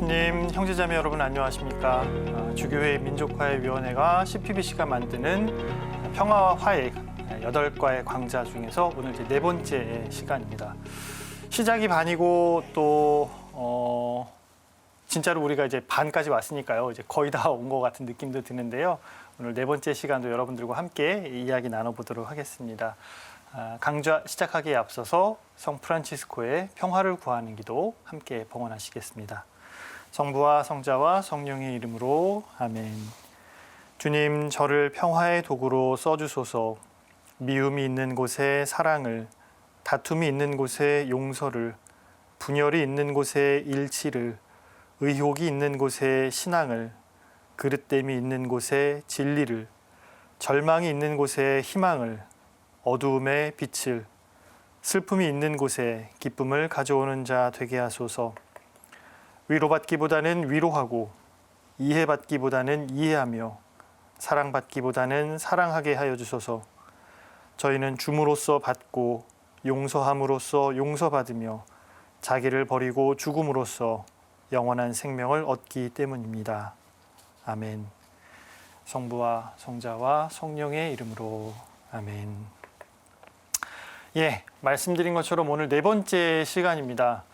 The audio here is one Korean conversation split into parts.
예수님, 형제자매 여러분 안녕하십니까? 주교회 민족화해위원회가 CPBC가 만드는 평화와 화해 8과의 강좌 중에서 오늘 이제 4번째 시간입니다. 시작이 반이고 또 진짜로 우리가 이제 반까지 왔으니까요. 이제 거의 다 온 것 같은 느낌도 드는데요. 오늘 4번째 시간도 여러분들과 함께 이야기 나눠보도록 하겠습니다. 강좌 시작하기에 앞서서 성 프란치스코의 평화를 구하는 기도 함께 봉헌하시겠습니다. 성부와 성자와 성령의 이름으로 아멘. 주님, 저를 평화의 도구로 써주소서. 미움이 있는 곳에 사랑을, 다툼이 있는 곳에 용서를, 분열이 있는 곳에 일치를, 의혹이 있는 곳에 신앙을, 그릇됨이 있는 곳에 진리를, 절망이 있는 곳에 희망을, 어두움에 빛을, 슬픔이 있는 곳에 기쁨을 가져오는 자 되게 하소서. 위로받기보다는 위로하고, 이해받기보다는 이해하며, 사랑받기보다는 사랑하게 하여 주소서. 저희는 줌으로써 받고, 용서함으로써 용서받으며, 자기를 버리고 죽음으로써 영원한 생명을 얻기 때문입니다. 아멘. 성부와 성자와 성령의 이름으로 아멘. 말씀드린 것처럼 오늘 4번째 시간입니다.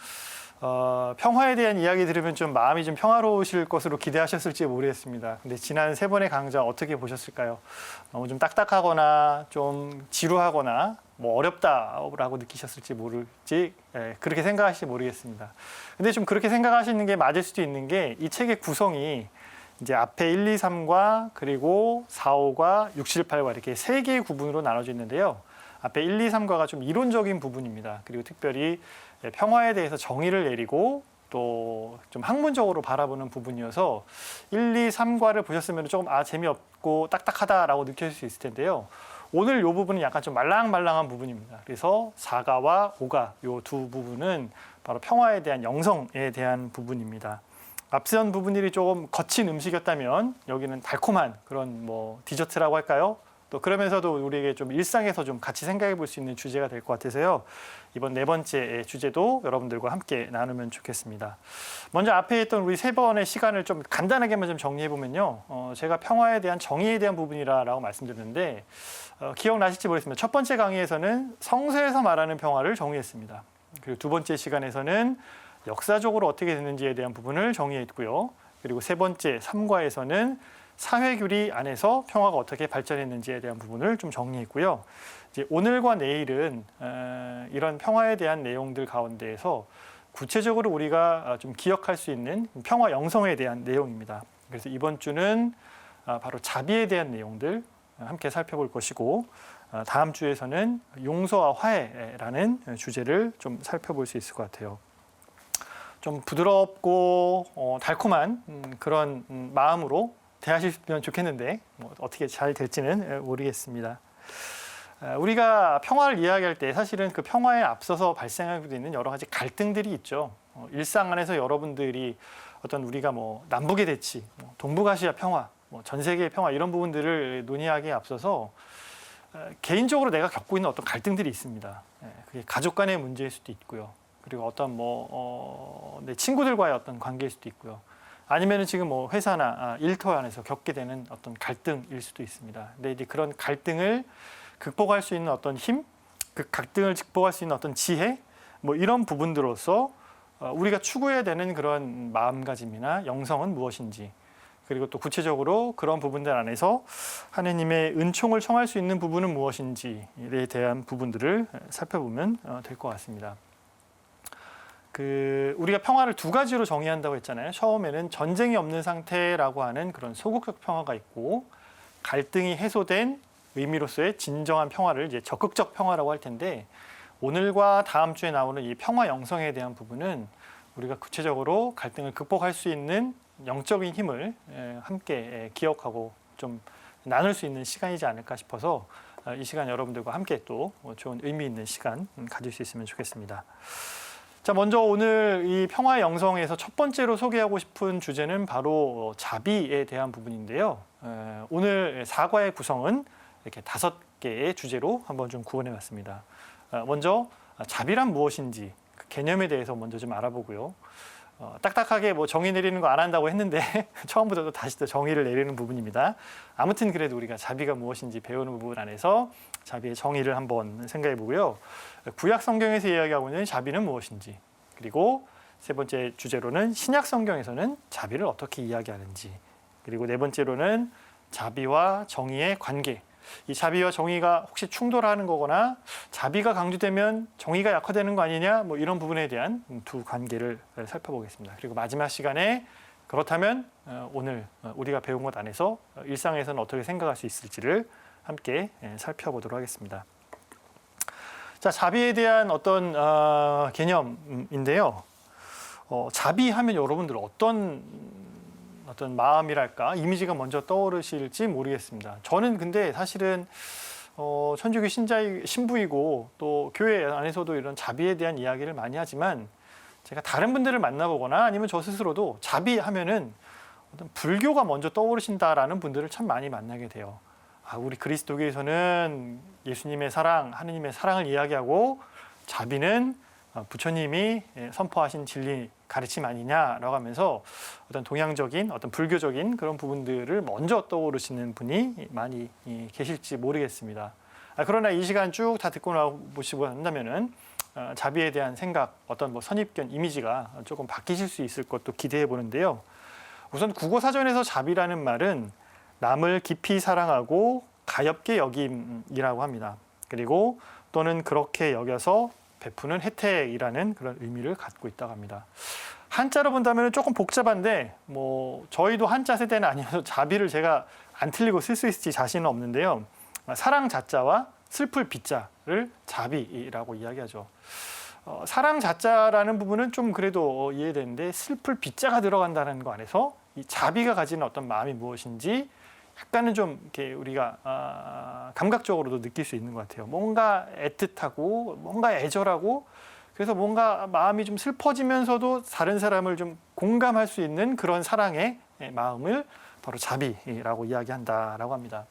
평화에 대한 이야기 들으면 좀 마음이 좀 평화로우실 것으로 기대하셨을지 모르겠습니다. 근데 지난 3번의 강좌 어떻게 보셨을까요? 너무 좀 딱딱하거나 좀 지루하거나 뭐 어렵다라고 느끼셨을지 모르지 그렇게 생각하실지 모르겠습니다. 근데 좀 그렇게 생각하시는 게 맞을 수도 있는 게 이 책의 구성이 이제 앞에 1, 2, 3과 그리고 4, 5과 6, 7, 8과 이렇게 3개의 구분으로 나눠져 있는데요. 앞에 1, 2, 3과가 좀 이론적인 부분입니다. 그리고 특별히 평화에 대해서 정의를 내리고 또 좀 학문적으로 바라보는 부분이어서 1, 2, 3과를 보셨으면 조금 재미없고 딱딱하다라고 느껴질 수 있을 텐데요. 오늘 이 부분은 약간 좀 말랑말랑한 부분입니다. 그래서 4가와 5가 이 두 부분은 바로 평화에 대한 영성에 대한 부분입니다. 앞선 부분들이 조금 거친 음식이었다면 여기는 달콤한 그런 뭐 디저트라고 할까요? 또 그러면서도 우리에게 좀 일상에서 좀 같이 생각해 볼 수 있는 주제가 될 것 같아서요. 이번 4번째 주제도 여러분들과 함께 나누면 좋겠습니다. 먼저 앞에 있던 우리 3번의 시간을 좀 간단하게만 좀 정리해 보면요. 제가 평화에 대한 정의에 대한 부분이라고 말씀드렸는데 기억나실지 모르겠습니다. 첫 번째 강의에서는 성서에서 말하는 평화를 정의했습니다. 그리고 두 번째 시간에서는 역사적으로 어떻게 됐는지에 대한 부분을 정의했고요. 그리고 3번째 3과에서는 사회규리 안에서 평화가 어떻게 발전했는지에 대한 부분을 좀 정리했고요. 이제 오늘과 내일은 이런 평화에 대한 내용들 가운데에서 구체적으로 우리가 좀 기억할 수 있는 평화 영성에 대한 내용입니다. 그래서 이번 주는 바로 자비에 대한 내용들 함께 살펴볼 것이고 다음 주에서는 용서와 화해라는 주제를 좀 살펴볼 수 있을 것 같아요. 좀 부드럽고 달콤한 그런 마음으로 대하시면 좋겠는데 어떻게 잘 될지는 모르겠습니다. 우리가 평화를 이야기할 때 사실은 그 평화에 앞서서 발생하고 있는 여러 가지 갈등들이 있죠. 일상 안에서 여러분들이 어떤 우리가 뭐 남북의 대치, 동북아시아 평화, 전 세계의 평화 이런 부분들을 논의하기에 앞서서 개인적으로 내가 겪고 있는 어떤 갈등들이 있습니다. 그게 가족 간의 문제일 수도 있고요. 그리고 어떤 내 친구들과의 어떤 관계일 수도 있고요. 아니면은 지금 뭐 회사나 일터 안에서 겪게 되는 어떤 갈등일 수도 있습니다. 근데 이제 그런 갈등을 극복할 수 있는 어떤 힘, 그 갈등을 극복할 수 있는 어떤 지혜, 뭐 이런 부분들로서 우리가 추구해야 되는 그런 마음가짐이나 영성은 무엇인지, 그리고 또 구체적으로 그런 부분들 안에서 하느님의 은총을 청할 수 있는 부분은 무엇인지에 대한 부분들을 살펴보면 될 것 같습니다. 우리가 평화를 2가지로 정의한다고 했잖아요. 처음에는 전쟁이 없는 상태라고 하는 그런 소극적 평화가 있고, 갈등이 해소된 의미로서의 진정한 평화를 이제 적극적 평화라고 할 텐데, 오늘과 다음 주에 나오는 이 평화 영성에 대한 부분은 우리가 구체적으로 갈등을 극복할 수 있는 영적인 힘을 함께 기억하고 좀 나눌 수 있는 시간이지 않을까 싶어서 이 시간 여러분들과 함께 또 좋은 의미 있는 시간 가질 수 있으면 좋겠습니다. 자, 먼저 오늘 이 평화 영성에서 첫 번째로 소개하고 싶은 주제는 바로 자비에 대한 부분인데요. 오늘 4과의 구성은 이렇게 5개의 주제로 한번 좀 구원해 봤습니다. 먼저 자비란 무엇인지 그 개념에 대해서 먼저 좀 알아보고요. 딱딱하게 뭐 정의 내리는 거 안 한다고 했는데 처음부터 또 다시 또 정의를 내리는 부분입니다. 아무튼 그래도 우리가 자비가 무엇인지 배우는 부분 안에서 자비의 정의를 한번 생각해 보고요. 구약 성경에서 이야기하고 있는 자비는 무엇인지, 그리고 세 번째 주제로는 신약 성경에서는 자비를 어떻게 이야기하는지, 그리고 네 번째로는 자비와 정의의 관계. 이 자비와 정의가 혹시 충돌하는 거거나 자비가 강조되면 정의가 약화되는 거 아니냐, 뭐 이런 부분에 대한 두 관계를 살펴보겠습니다. 그리고 마지막 시간에 그렇다면 오늘 우리가 배운 것 안에서 일상에서는 어떻게 생각할 수 있을지를 함께 살펴보도록 하겠습니다. 자, 자비에 대한 어떤 개념인데요. 자비하면 여러분들 어떤 마음이랄까, 이미지가 먼저 떠오르실지 모르겠습니다. 저는 근데 사실은 천주교 신부이고 또 교회 안에서도 이런 자비에 대한 이야기를 많이 하지만, 제가 다른 분들을 만나보거나 아니면 저 스스로도 자비하면은 어떤 불교가 먼저 떠오르신다라는 분들을 참 많이 만나게 돼요. 우리 그리스도교에서는 예수님의 사랑, 하느님의 사랑을 이야기하고 자비는 부처님이 선포하신 진리 가르침 아니냐라고 하면서 어떤 동양적인, 어떤 불교적인 그런 부분들을 먼저 떠오르시는 분이 많이 계실지 모르겠습니다. 그러나 이 시간 쭉 다 듣고 나보시고 한다면은 자비에 대한 생각, 어떤 뭐 선입견, 이미지가 조금 바뀌실 수 있을 것도 기대해 보는데요. 우선 국어사전에서 자비라는 말은 남을 깊이 사랑하고 가엾게 여김이라고 합니다. 그리고 또는 그렇게 여겨서 베푸는 혜택이라는 그런 의미를 갖고 있다고 합니다. 한자로 본다면 조금 복잡한데, 뭐 저희도 한자 세대는 아니어서 자비를 제가 안 틀리고 쓸 수 있을지 자신은 없는데요. 사랑 자자와 슬플 비자를 자비라고 이야기하죠. 사랑 자자라는 부분은 좀 그래도 이해되는데, 슬플 비자가 들어간다는 거 안에서 이 자비가 가지는 어떤 마음이 무엇인지 약간은 좀 이렇게 우리가 감각적으로도 느낄 수 있는 것 같아요. 뭔가 애틋하고 뭔가 애절하고, 그래서 뭔가 마음이 좀 슬퍼지면서도 다른 사람을 좀 공감할 수 있는 그런 사랑의 마음을 바로 자비라고 이야기한다라고 합니다.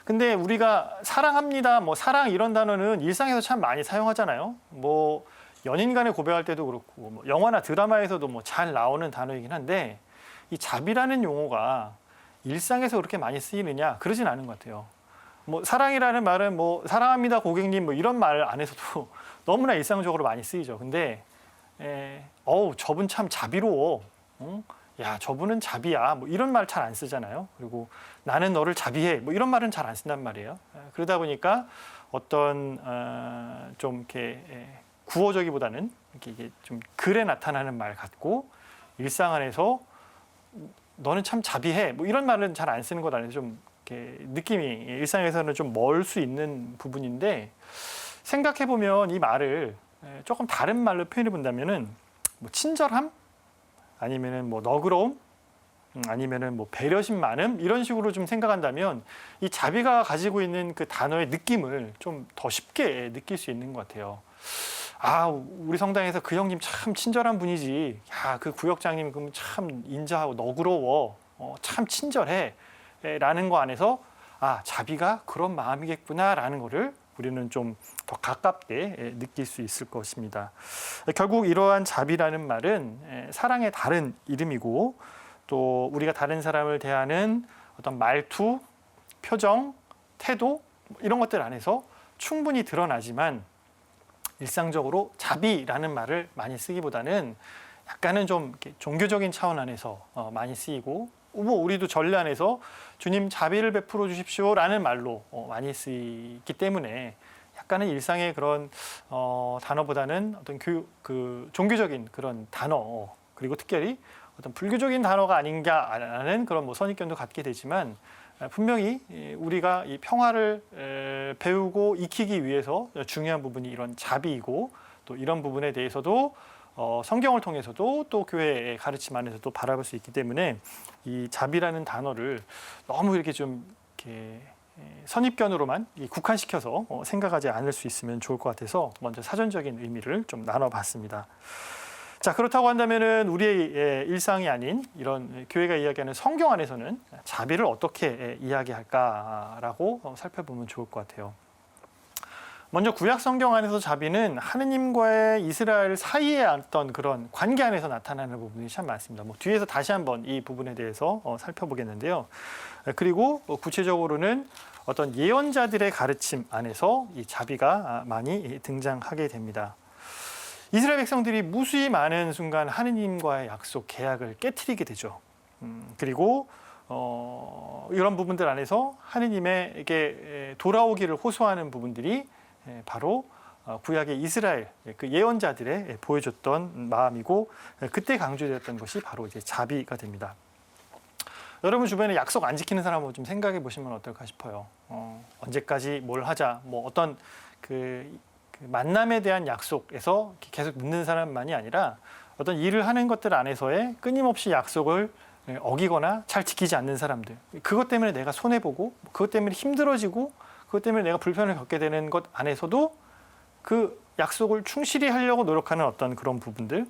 근데 우리가 사랑합니다, 뭐 사랑 이런 단어는 일상에서 참 많이 사용하잖아요. 뭐 연인 간에 고백할 때도 그렇고, 뭐 영화나 드라마에서도 뭐 잘 나오는 단어이긴 한데, 이 자비라는 용어가 일상에서 그렇게 많이 쓰이느냐, 그러진 않은 것 같아요. 뭐 사랑이라는 말은 뭐 사랑합니다 고객님 뭐 이런 말 안에서도 너무나 일상적으로 많이 쓰이죠. 근데 저분 참 자비로워, 야 저분은 자비야, 뭐 이런 말 잘 안 쓰잖아요. 그리고 나는 너를 자비해, 뭐 이런 말은 잘 안 쓴단 말이에요. 그러다 보니까 어떤 좀 이렇게 구어적이보다는 이렇게 좀 글에 나타나는 말 같고, 일상 안에서 너는 참 자비해, 뭐 이런 말은 잘 안 쓰는 것 안에서 좀 이렇게 느낌이 일상에서는 좀 멀 수 있는 부분인데, 생각해 보면 이 말을 조금 다른 말로 표현해 본다면은 뭐 친절함, 아니면은 뭐 너그러움, 아니면은 뭐 배려심 많음, 이런 식으로 좀 생각한다면 이 자비가 가지고 있는 그 단어의 느낌을 좀 더 쉽게 느낄 수 있는 것 같아요. 우리 성당에서 그 형님 참 친절한 분이지. 야, 그 구역장님 그럼 참 인자하고 너그러워. 참 친절해. 라는 거 안에서 자비가 그런 마음이겠구나라는 거를 우리는 좀 더 가깝게 느낄 수 있을 것입니다. 결국 이러한 자비라는 말은 사랑의 다른 이름이고, 또 우리가 다른 사람을 대하는 어떤 말투, 표정, 태도 이런 것들 안에서 충분히 드러나지만, 일상적으로 자비라는 말을 많이 쓰기보다는 약간은 좀 이렇게 종교적인 차원 안에서 많이 쓰이고, 뭐 우리도 전례 안에서 주님 자비를 베풀어 주십시오라는 말로 많이 쓰이기 때문에 약간은 일상의 그런 단어보다는 어떤 그 종교적인 그런 단어, 그리고 특별히 어떤 불교적인 단어가 아닌가라는 그런 뭐 선입견도 갖게 되지만, 분명히 우리가 이 평화를 배우고 익히기 위해서 중요한 부분이 이런 자비이고, 또 이런 부분에 대해서도 성경을 통해서도 또 교회의 가르침 안에서도 바라볼 수 있기 때문에, 이 자비라는 단어를 너무 이렇게 좀 이렇게 선입견으로만 국한시켜서 생각하지 않을 수 있으면 좋을 것 같아서 먼저 사전적인 의미를 좀 나눠봤습니다. 자, 그렇다고 한다면은 우리의 일상이 아닌 이런 교회가 이야기하는 성경 안에서는 자비를 어떻게 이야기할까라고 살펴보면 좋을 것 같아요. 먼저 구약 성경 안에서 자비는 하느님과의 이스라엘 사이에 어떤 그런 관계 안에서 나타나는 부분이 참 많습니다. 뭐 뒤에서 다시 한번 이 부분에 대해서 살펴보겠는데요. 그리고 구체적으로는 어떤 예언자들의 가르침 안에서 이 자비가 많이 등장하게 됩니다. 이스라엘 백성들이 무수히 많은 순간 하느님과의 약속, 계약을 깨트리게 되죠. 그리고 이런 부분들 안에서 하느님에게 돌아오기를 호소하는 부분들이 바로 구약의 이스라엘 그 예언자들의 보여줬던 마음이고, 그때 강조되었던 것이 바로 이제 자비가 됩니다. 여러분 주변에 약속 안 지키는 사람 좀 생각해 보시면 어떨까 싶어요. 언제까지 뭘 하자, 뭐 어떤 그 만남에 대한 약속에서 계속 늦는 사람만이 아니라 어떤 일을 하는 것들 안에서의 끊임없이 약속을 어기거나 잘 지키지 않는 사람들, 그것 때문에 내가 손해보고 그것 때문에 힘들어지고 그것 때문에 내가 불편을 겪게 되는 것 안에서도 그 약속을 충실히 하려고 노력하는 어떤 그런 부분들,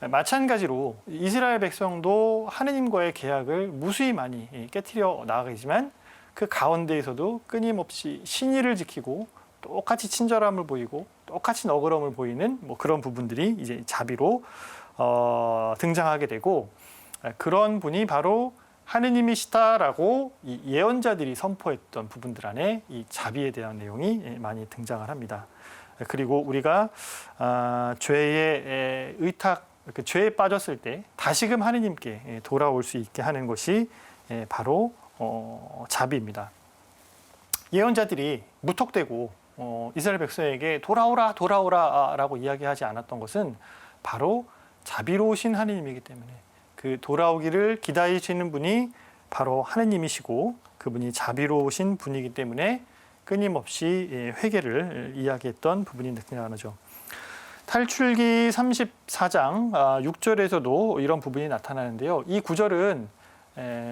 마찬가지로 이스라엘 백성도 하느님과의 계약을 무수히 많이 깨트려 나가지만 그 가운데에서도 끊임없이 신의를 지키고 똑같이 친절함을 보이고 똑같이 너그러움을 보이는 뭐 그런 부분들이 이제 자비로 등장하게 되고, 그런 분이 바로 하느님이시다라고 이 예언자들이 선포했던 부분들 안에 이 자비에 대한 내용이 많이 등장을 합니다. 그리고 우리가 죄의 의탁, 그 죄에 빠졌을 때 다시금 하느님께 돌아올 수 있게 하는 것이 바로 자비입니다. 예언자들이 무턱대고 이스라엘 백성에게 돌아오라 돌아오라라고 이야기하지 않았던 것은 바로 자비로우신 하느님이기 때문에, 그 돌아오기를 기다리시는 분이 바로 하느님이시고 그분이 자비로우신 분이기 때문에 끊임없이 회개를 이야기했던 부분이 등장하죠. 탈출기 34장 6절에서도 이런 부분이 나타나는데요. 이 구절은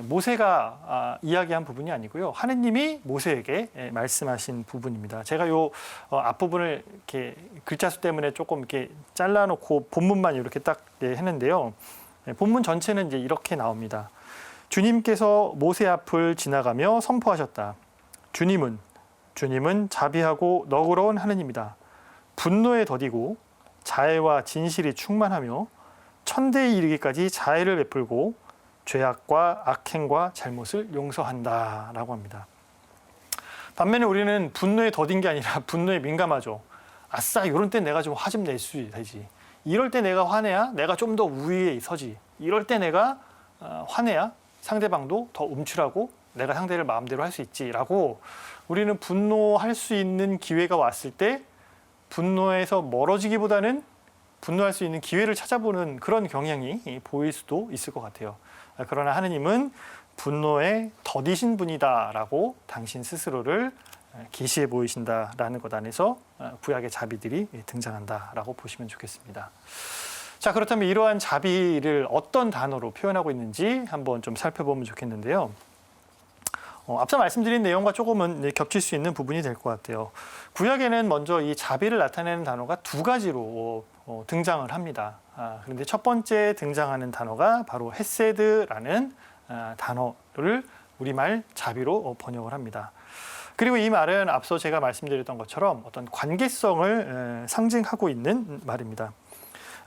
모세가 이야기한 부분이 아니고요. 하느님이 모세에게 말씀하신 부분입니다. 제가 요 앞부분을 이렇게 글자 수 때문에 조금 이렇게 잘라놓고 본문만 이렇게 딱 했는데요. 본문 전체는 이제 이렇게 나옵니다. 주님께서 모세 앞을 지나가며 선포하셨다. 주님은 자비하고 너그러운 하느님이다. 분노에 더디고 자애와 진실이 충만하며 천대에 이르기까지 자애를 베풀고 죄악과 악행과 잘못을 용서한다라고 합니다. 반면에 우리는 분노에 더딘 게 아니라 분노에 민감하죠. 아싸, 이럴 때 내가 좀 화 좀 낼 수 되지. 이럴 때 내가 화내야 내가 좀 더 우위에 서지. 이럴 때 내가 화내야 상대방도 더 움츠라고 내가 상대를 마음대로 할 수 있지라고, 우리는 분노할 수 있는 기회가 왔을 때 분노에서 멀어지기보다는 분노할 수 있는 기회를 찾아보는 그런 경향이 보일 수도 있을 것 같아요. 그러나 하느님은 분노에 더디신 분이다라고 당신 스스로를 계시해 보이신다라는 것 안에서 구약의 자비들이 등장한다라고 보시면 좋겠습니다. 자, 그렇다면 이러한 자비를 어떤 단어로 표현하고 있는지 한번 좀 살펴보면 좋겠는데요. 앞서 말씀드린 내용과 조금은 겹칠 수 있는 부분이 될 것 같아요. 구약에는 먼저 이 자비를 나타내는 단어가 두 가지로 등장을 합니다. 그런데 첫 번째 등장하는 단어가 바로 헤세드라는 단어를 우리말 자비로 번역을 합니다. 그리고 이 말은 앞서 제가 말씀드렸던 것처럼 어떤 관계성을 상징하고 있는 말입니다.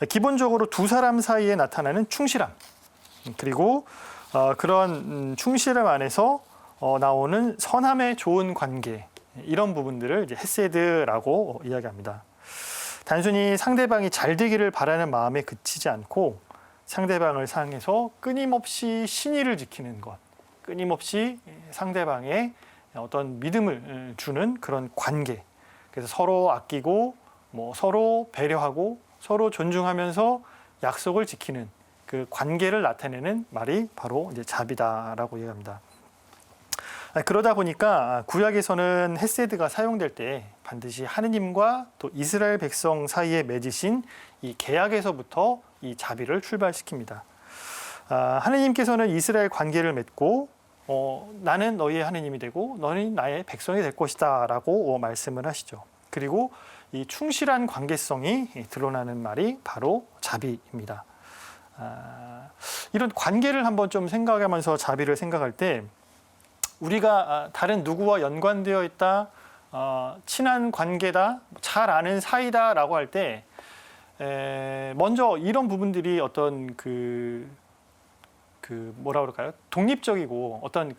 기본적으로 두 사람 사이에 나타나는 충실함, 그리고 그런 충실함 안에서 나오는 선함의 좋은 관계, 이런 부분들을 이제 헤세드라고 이야기합니다. 단순히 상대방이 잘 되기를 바라는 마음에 그치지 않고 상대방을 향해서 끊임없이 신의를 지키는 것, 끊임없이 상대방의 어떤 믿음을 주는 그런 관계. 그래서 서로 아끼고 서로 배려하고 서로 존중하면서 약속을 지키는 그 관계를 나타내는 말이 바로 이제 자비다라고 얘기합니다. 그러다 보니까 구약에서는 헤세드가 사용될 때 반드시 하느님과 또 이스라엘 백성 사이에 맺으신 이 계약에서부터 이 자비를 출발시킵니다. 하느님께서는 이스라엘 관계를 맺고 나는 너희의 하느님이 되고 너는 나의 백성이 될 것이다 라고 말씀을 하시죠. 그리고 이 충실한 관계성이 드러나는 말이 바로 자비입니다. 이런 관계를 한번 좀 생각하면서 자비를 생각할 때 우리가 다른 누구와 연관되어 있다, 친한 관계다, 잘 아는 사이다라고 할 때 먼저 이런 부분들이 어떤 그 뭐라 그럴까요? 독립적이고 어떤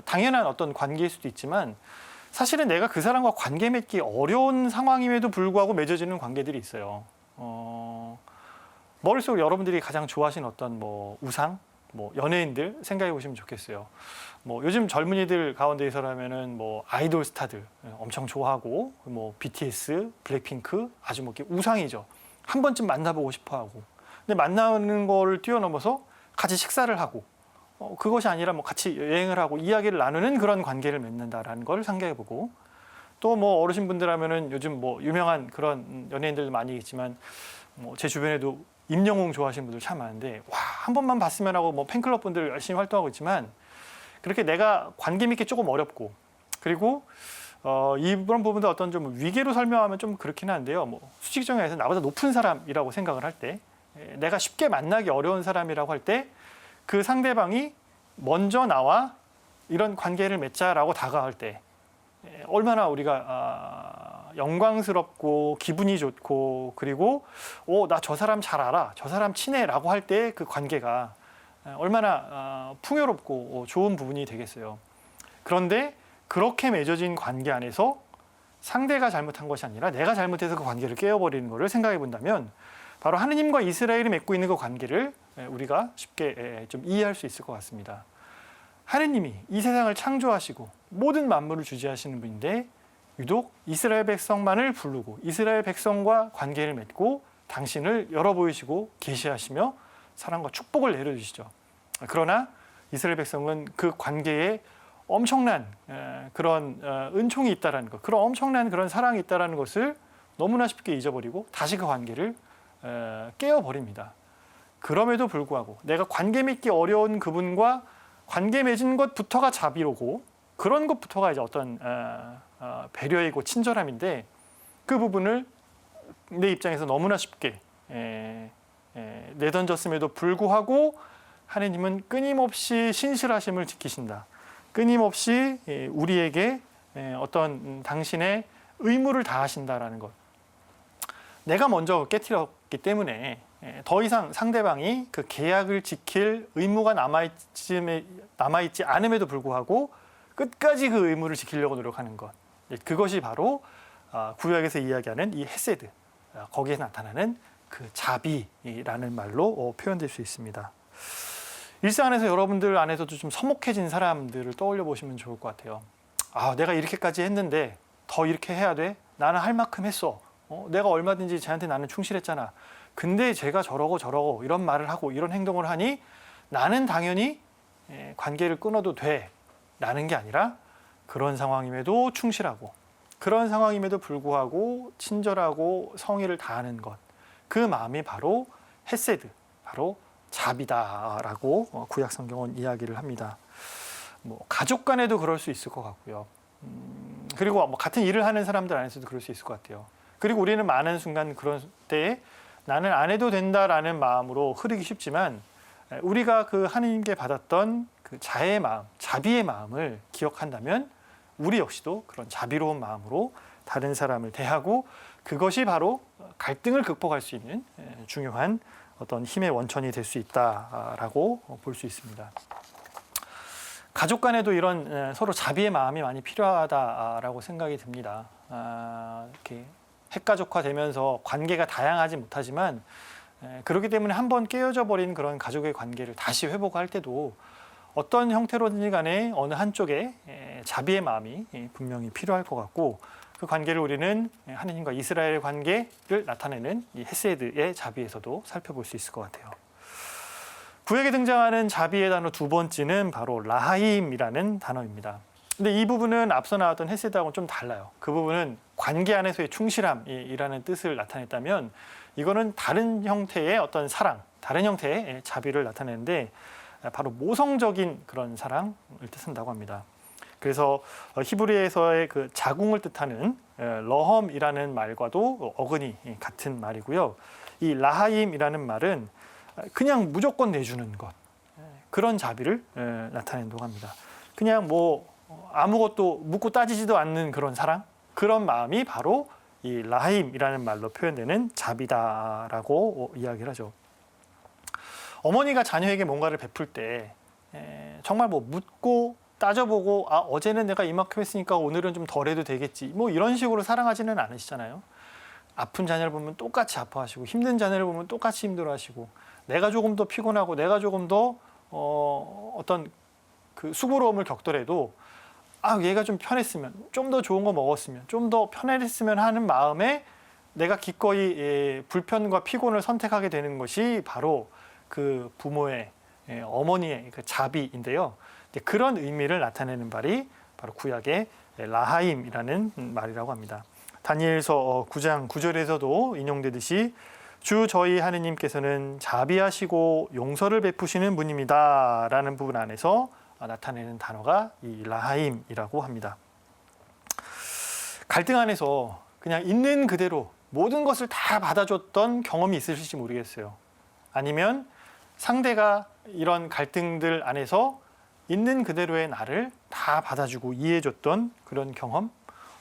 당연한 어떤 관계일 수도 있지만 사실은 내가 그 사람과 관계 맺기 어려운 상황임에도 불구하고 맺어지는 관계들이 있어요. 머릿속으로 여러분들이 가장 좋아하시는 어떤 뭐 우상, 뭐 연예인들 생각해 보시면 좋겠어요. 뭐 요즘 젊은이들 가운데에서라면은 뭐 아이돌 스타들 엄청 좋아하고 뭐 BTS, 블랙핑크 아주 뭐 이렇게 우상이죠. 한 번쯤 만나보고 싶어하고. 근데 만나는 거를 뛰어넘어서 같이 식사를 하고 그것이 아니라 뭐 같이 여행을 하고 이야기를 나누는 그런 관계를 맺는다라는 걸 상상해 보고 또 뭐 어르신분들 하면은 요즘 뭐 유명한 그런 연예인들 많이 있지만 뭐 제 주변에도 임영웅 좋아하시는 분들 참 많은데 와, 한 번만 봤으면 하고 뭐 팬클럽 분들 열심히 활동하고 있지만 그렇게 내가 관계 맺기 조금 어렵고 그리고 이런 부분도 어떤 좀 위계로 설명하면 좀 그렇긴 한데요. 뭐 수직 정의에서 나보다 높은 사람이라고 생각을 할 때 내가 쉽게 만나기 어려운 사람이라고 할 때 그 상대방이 먼저 나와 이런 관계를 맺자라고 다가갈 때 얼마나 우리가 영광스럽고 기분이 좋고 그리고 나 저 사람 잘 알아, 저 사람 친해라고 할 때 그 관계가 얼마나 풍요롭고 좋은 부분이 되겠어요. 그런데 그렇게 맺어진 관계 안에서 상대가 잘못한 것이 아니라 내가 잘못해서 그 관계를 깨어버리는 것을 생각해 본다면 바로 하느님과 이스라엘이 맺고 있는 그 관계를 우리가 쉽게 좀 이해할 수 있을 것 같습니다. 하느님이 이 세상을 창조하시고 모든 만물을 주재하시는 분인데 유독 이스라엘 백성만을 부르고 이스라엘 백성과 관계를 맺고 당신을 열어 보이시고 계시하시며 사랑과 축복을 내려주시죠. 그러나 이스라엘 백성은 그 관계에 엄청난 그런 은총이 있다라는 것, 그런 엄청난 그런 사랑이 있다라는 것을 너무나 쉽게 잊어버리고 다시 그 관계를 깨어버립니다. 그럼에도 불구하고 내가 관계 맺기 어려운 그분과 관계 맺은 것부터가 자비로고 그런 것부터가 이제 어떤 배려이고 친절함인데 그 부분을 내 입장에서 너무나 쉽게 내던졌음에도 불구하고 하느님은 끊임없이 신실하심을 지키신다. 끊임없이 우리에게 어떤 당신의 의무를 다하신다라는 것. 내가 먼저 깨트렸기 때문에 더 이상 상대방이 그 계약을 지킬 의무가 남아있지 않음에도 불구하고 끝까지 그 의무를 지키려고 노력하는 것. 그것이 바로 구약에서 이야기하는 이 헤세드, 거기에 나타나는 그 자비라는 말로 표현될 수 있습니다. 일상 안에서 여러분들 안에서도 좀 서먹해진 사람들을 떠올려 보시면 좋을 것 같아요. 내가 이렇게까지 했는데 더 이렇게 해야 돼? 나는 할 만큼 했어. 내가 얼마든지 쟤한테 나는 충실했잖아. 근데 제가 저러고 이런 말을 하고 이런 행동을 하니 나는 당연히 관계를 끊어도 돼. 라는 게 아니라 그런 상황임에도 충실하고 그런 상황임에도 불구하고 친절하고 성의를 다하는 것. 그 마음이 바로 헤세드, 바로 자비다라고 구약 성경은 이야기를 합니다. 뭐 가족 간에도 그럴 수 있을 것 같고요. 그리고 뭐 같은 일을 하는 사람들 안에서도 그럴 수 있을 것 같아요. 그리고 우리는 많은 순간 그런 때에 나는 안 해도 된다라는 마음으로 흐르기 쉽지만 우리가 그 하느님께 받았던 그 자애의 마음, 자비의 마음을 기억한다면 우리 역시도 그런 자비로운 마음으로 다른 사람을 대하고 그것이 바로 갈등을 극복할 수 있는 중요한 어떤 힘의 원천이 될 수 있다라고 볼 수 있습니다. 가족 간에도 이런 서로 자비의 마음이 많이 필요하다라고 생각이 듭니다. 이렇게 핵가족화되면서 관계가 다양하지 못하지만 그렇기 때문에 한번 깨어져 버린 그런 가족의 관계를 다시 회복할 때도 어떤 형태로든지 간에 어느 한쪽에 자비의 마음이 분명히 필요할 것 같고 그 관계를 우리는 하느님과 이스라엘 관계를 나타내는 이 헤세드의 자비에서도 살펴볼 수 있을 것 같아요. 구약에 등장하는 자비의 단어 두 번째는 바로 라하임이라는 단어입니다. 근데 이 부분은 앞서 나왔던 헤세드하고는 좀 달라요. 그 부분은 관계 안에서의 충실함이라는 뜻을 나타냈다면 이거는 다른 형태의 어떤 사랑, 다른 형태의 자비를 나타내는데 바로 모성적인 그런 사랑을 뜻한다고 합니다. 그래서 히브리에서의 그 자궁을 뜻하는 러험이라는 말과도 어근이 같은 말이고요. 이 라하임이라는 말은 그냥 무조건 내주는 것, 그런 자비를 나타낸다고 합니다. 그냥 뭐 아무것도 묻고 따지지도 않는 그런 사랑, 그런 마음이 바로 이 라하임이라는 말로 표현되는 자비다라고 이야기를 하죠. 어머니가 자녀에게 뭔가를 베풀 때 정말 뭐 묻고 따져보고 어제는 내가 이만큼 했으니까 오늘은 좀 덜 해도 되겠지 뭐 이런 식으로 사랑하지는 않으시잖아요. 아픈 자녀를 보면 똑같이 아파하시고 힘든 자녀를 보면 똑같이 힘들어하시고 내가 조금 더 피곤하고 내가 조금 더 어떤 그 수고로움을 겪더라도 얘가 좀 편했으면 좀 더 좋은 거 먹었으면 좀 더 편했으면 하는 마음에 내가 기꺼이 불편과 피곤을 선택하게 되는 것이 바로 그 부모의 어머니의 그 자비인데요. 그런 의미를 나타내는 말이 바로 구약의 라하임이라는 말이라고 합니다. 다니엘서 9장 9절에서도 인용되듯이 주 저희 하느님께서는 자비하시고 용서를 베푸시는 분입니다 라는 부분 안에서 나타내는 단어가 이 라하임이라고 합니다. 갈등 안에서 그냥 있는 그대로 모든 것을 다 받아줬던 경험이 있으실지 모르겠어요. 아니면 상대가 이런 갈등들 안에서 있는 그대로의 나를 다 받아주고 이해해줬던 그런 경험,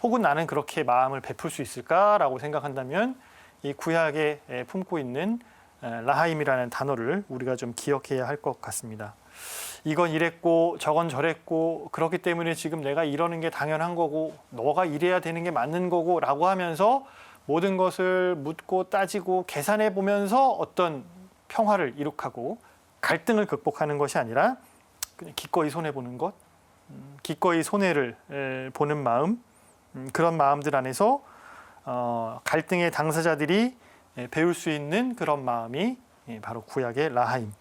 혹은 나는 그렇게 마음을 베풀 수 있을까라고 생각한다면 이 구약에 품고 있는 라하임이라는 단어를 우리가 좀 기억해야 할 것 같습니다. 이건 이랬고 저건 저랬고 그렇기 때문에 지금 내가 이러는 게 당연한 거고 너가 이래야 되는 게 맞는 거고 라고 하면서 모든 것을 묻고 따지고 계산해 보면서 어떤 평화를 이룩하고 갈등을 극복하는 것이 아니라 그냥 기꺼이 손해보는 것, 기꺼이 손해를 보는 마음, 그런 마음들 안에서 갈등의 당사자들이 배울 수 있는 그런 마음이 바로 구약의 라하임.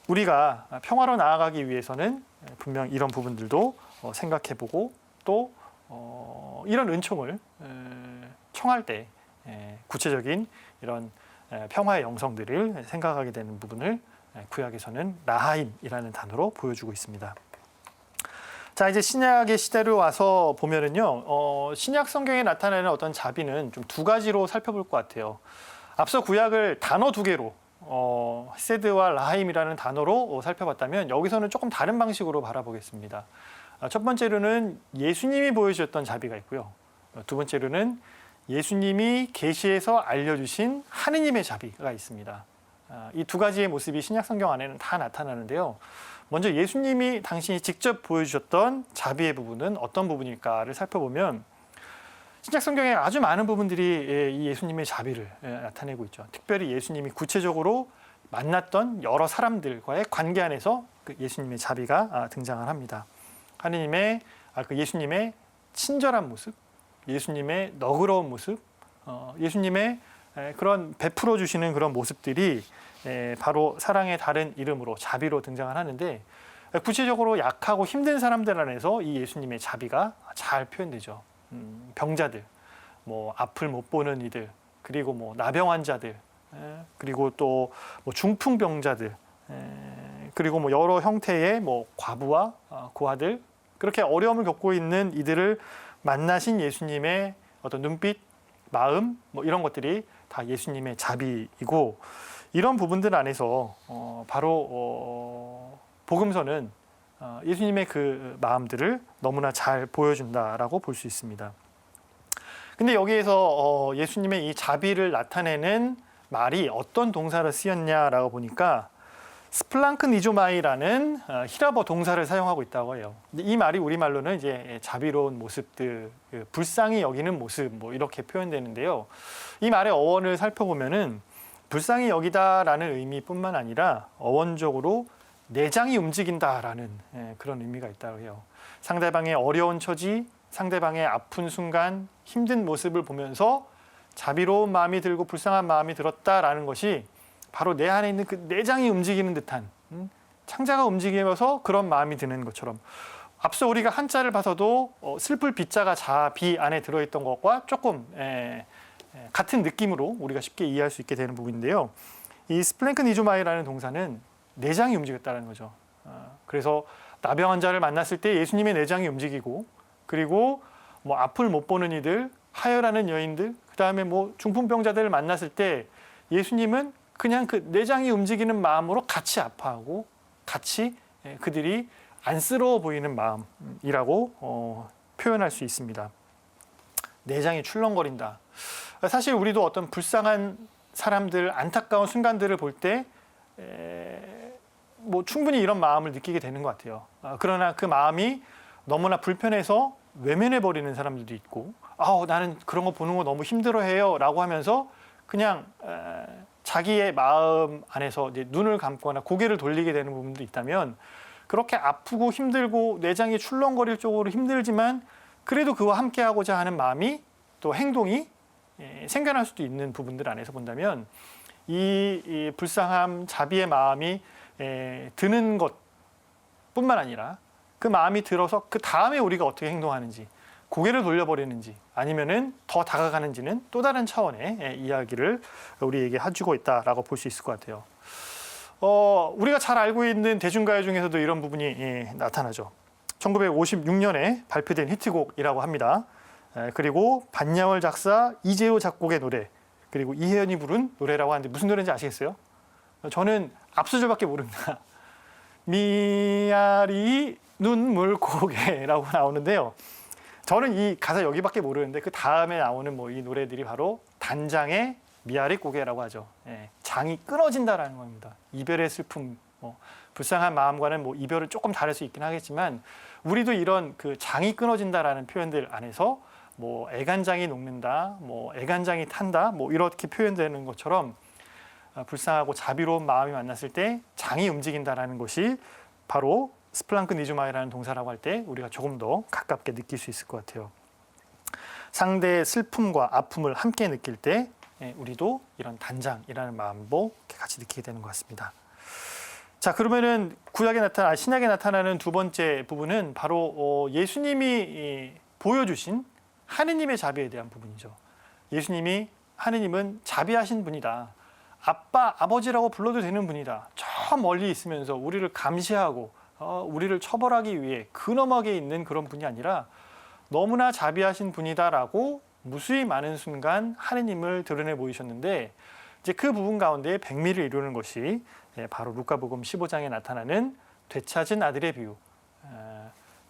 우리가 평화로 나아가기 위해서는 분명 이런 부분들도 생각해보고 또 이런 은총을 청할 때 구체적인 이런 평화의 영성들을 생각하게 되는 부분을 구약에서는 라하임이라는 단어로 보여주고 있습니다. 자, 이제 신약의 시대로 와서 보면은요, 신약 성경에 나타나는 어떤 자비는 좀 두 가지로 살펴볼 것 같아요. 앞서 구약을 단어 두 개로 헤세드와 라하임이라는 단어로 살펴봤다면 여기서는 조금 다른 방식으로 바라보겠습니다. 첫 번째로는 예수님이 보여주셨던 자비가 있고요. 두 번째로는 예수님이 계시에서 알려주신 하느님의 자비가 있습니다. 이 두 가지의 모습이 신약 성경 안에는 다 나타나는데요. 먼저 예수님이 당신이 직접 보여주셨던 자비의 부분은 어떤 부분일까를 살펴보면 신약 성경에 아주 많은 부분들이 이 예수님의 자비를 나타내고 있죠. 특별히 예수님이 구체적으로 만났던 여러 사람들과의 관계 안에서 그 예수님의 자비가 등장을 합니다. 하느님의 그 예수님의 친절한 모습, 예수님의 너그러운 모습, 예수님의 그런 베풀어 주시는 그런 모습들이 바로 사랑의 다른 이름으로 자비로 등장을 하는데 구체적으로 약하고 힘든 사람들 안에서 이 예수님의 자비가 잘 표현되죠. 병자들, 뭐 앞을 못 보는 이들, 그리고 뭐 나병 환자들, 그리고 또 뭐 중풍병자들, 그리고 뭐 여러 형태의 뭐 과부와 고아들, 그렇게 어려움을 겪고 있는 이들을 만나신 예수님의 어떤 눈빛, 마음, 뭐 이런 것들이 다 예수님의 자비이고, 이런 부분들 안에서 바로 복음서는 예수님의 그 마음들을 너무나 잘 보여준다라고 볼 수 있습니다. 근데 여기에서 예수님의 이 자비를 나타내는 말이 어떤 동사를 쓰였냐라고 보니까 스플랑크니조마이라는 히라버 동사를 사용하고 있다고 해요. 이 말이 우리말로는 이제 자비로운 모습들, 불쌍히 여기는 모습, 뭐 이렇게 표현되는데요. 이 말의 어원을 살펴보면은 불쌍히 여기다라는 의미뿐만 아니라 어원적으로 내장이 움직인다라는 그런 의미가 있다고 해요. 상대방의 어려운 처지, 상대방의 아픈 순간, 힘든 모습을 보면서 자비로운 마음이 들고 불쌍한 마음이 들었다라는 것이 바로 내 안에 있는 그 내장이 움직이는 듯한 창자가 움직이면서 그런 마음이 드는 것처럼, 앞서 우리가 한자를 봐서도 슬플 비자가 자비 안에 들어있던 것과 조금 같은 느낌으로 우리가 쉽게 이해할 수 있게 되는 부분인데요. 이 스플랭크니조마이라는 동사는 내장이 움직였다는 거죠. 그래서 나병 환자를 만났을 때 예수님의 내장이 움직이고, 그리고 뭐 앞을 못 보는 이들, 하혈하는 여인들, 그 다음에 뭐 중풍병자들을 만났을 때 예수님은 그냥 그 내장이 움직이는 마음으로 같이 아파하고 같이 그들이 안쓰러워 보이는 마음이라고 표현할 수 있습니다. 내장이 출렁거린다. 사실 우리도 어떤 불쌍한 사람들, 안타까운 순간들을 볼 때 뭐 충분히 이런 마음을 느끼게 되는 것 같아요. 그러나 그 마음이 너무나 불편해서 외면해 버리는 사람들도 있고, 나는 그런 거 보는 거 너무 힘들어해요 라고 하면서 그냥 자기의 마음 안에서 이제 눈을 감거나 고개를 돌리게 되는 부분도 있다면, 그렇게 아프고 힘들고 내장이 출렁거릴 쪽으로 힘들지만 그래도 그와 함께하고자 하는 마음이 또 행동이 생겨날 수도 있는 부분들 안에서 본다면, 이 불쌍함, 자비의 마음이 드는 것뿐만 아니라 그 마음이 들어서 그 다음에 우리가 어떻게 행동하는지, 고개를 돌려버리는지 아니면은 더 다가가는지는 또 다른 차원의 이야기를 우리에게 해주고 있다라고 볼 수 있을 것 같아요. 우리가 잘 알고 있는 대중가요 중에서도 이런 부분이 나타나죠. 1956년에 발표된 히트곡이라고 합니다. 그리고 반야월 작사, 이재호 작곡의 노래, 그리고 이혜연이 부른 노래라고 하는데 무슨 노래인지 아시겠어요? 저는 앞소절밖에 모릅니다. 미아리 눈물 고개라고 나오는데요. 저는 이 가사 여기밖에 모르는데 그 다음에 나오는 이 노래들이 바로 단장의 미아리 고개라고 하죠. 장이 끊어진다라는 겁니다. 이별의 슬픔, 불쌍한 마음과는 이별은 조금 다를 수 있긴 하겠지만, 우리도 이런 그 장이 끊어진다라는 표현들 안에서 애간장이 녹는다, 애간장이 탄다, 이렇게 표현되는 것처럼 불쌍하고 자비로운 마음이 만났을 때 장이 움직인다라는 것이 바로 스플랑크 니주마이라는 동사라고 할 때 우리가 조금 더 가깝게 느낄 수 있을 것 같아요. 상대의 슬픔과 아픔을 함께 느낄 때 우리도 이런 단장이라는 마음도 같이 느끼게 되는 것 같습니다. 자, 그러면은 신약에 나타나는 두 번째 부분은 바로 예수님이 보여주신 하느님의 자비에 대한 부분이죠. 하느님은 자비하신 분이다. 아버지라고 불러도 되는 분이다. 저 멀리 있으면서 우리를 감시하고 우리를 처벌하기 위해 근엄하게 있는 그런 분이 아니라 너무나 자비하신 분이다라고 무수히 많은 순간 하느님을 드러내 보이셨는데, 이제 그 부분 가운데 백미를 이루는 것이 바로 루카복음 15장에 나타나는 되찾은 아들의 비유.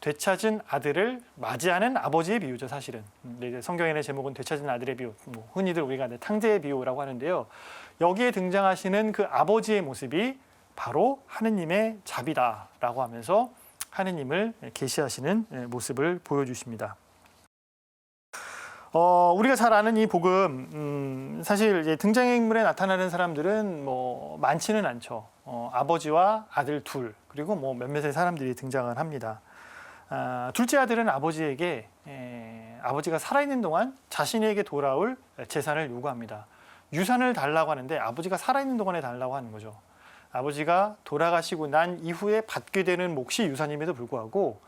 되찾은 아들을 맞이하는 아버지의 비유죠, 사실은. 이제 성경에는 제목은 되찾은 아들의 비유, 흔히들 우리가 탕제의 비유라고 하는데요. 여기에 등장하시는 그 아버지의 모습이 바로 하느님의 자비다라고 하면서 하느님을 계시하시는 모습을 보여주십니다. 우리가 잘 아는 이 복음, 사실 이제 등장인물에 나타나는 사람들은 많지는 않죠. 아버지와 아들 둘, 그리고 몇몇의 사람들이 등장을 합니다. 둘째 아들은 아버지에게 아버지가 살아있는 동안 자신에게 돌아올 재산을 요구합니다. 유산을 달라고 하는데 아버지가 살아있는 동안에 달라고 하는 거죠. 아버지가 돌아가시고 난 이후에 받게 되는 몫이 유산임에도 불구하고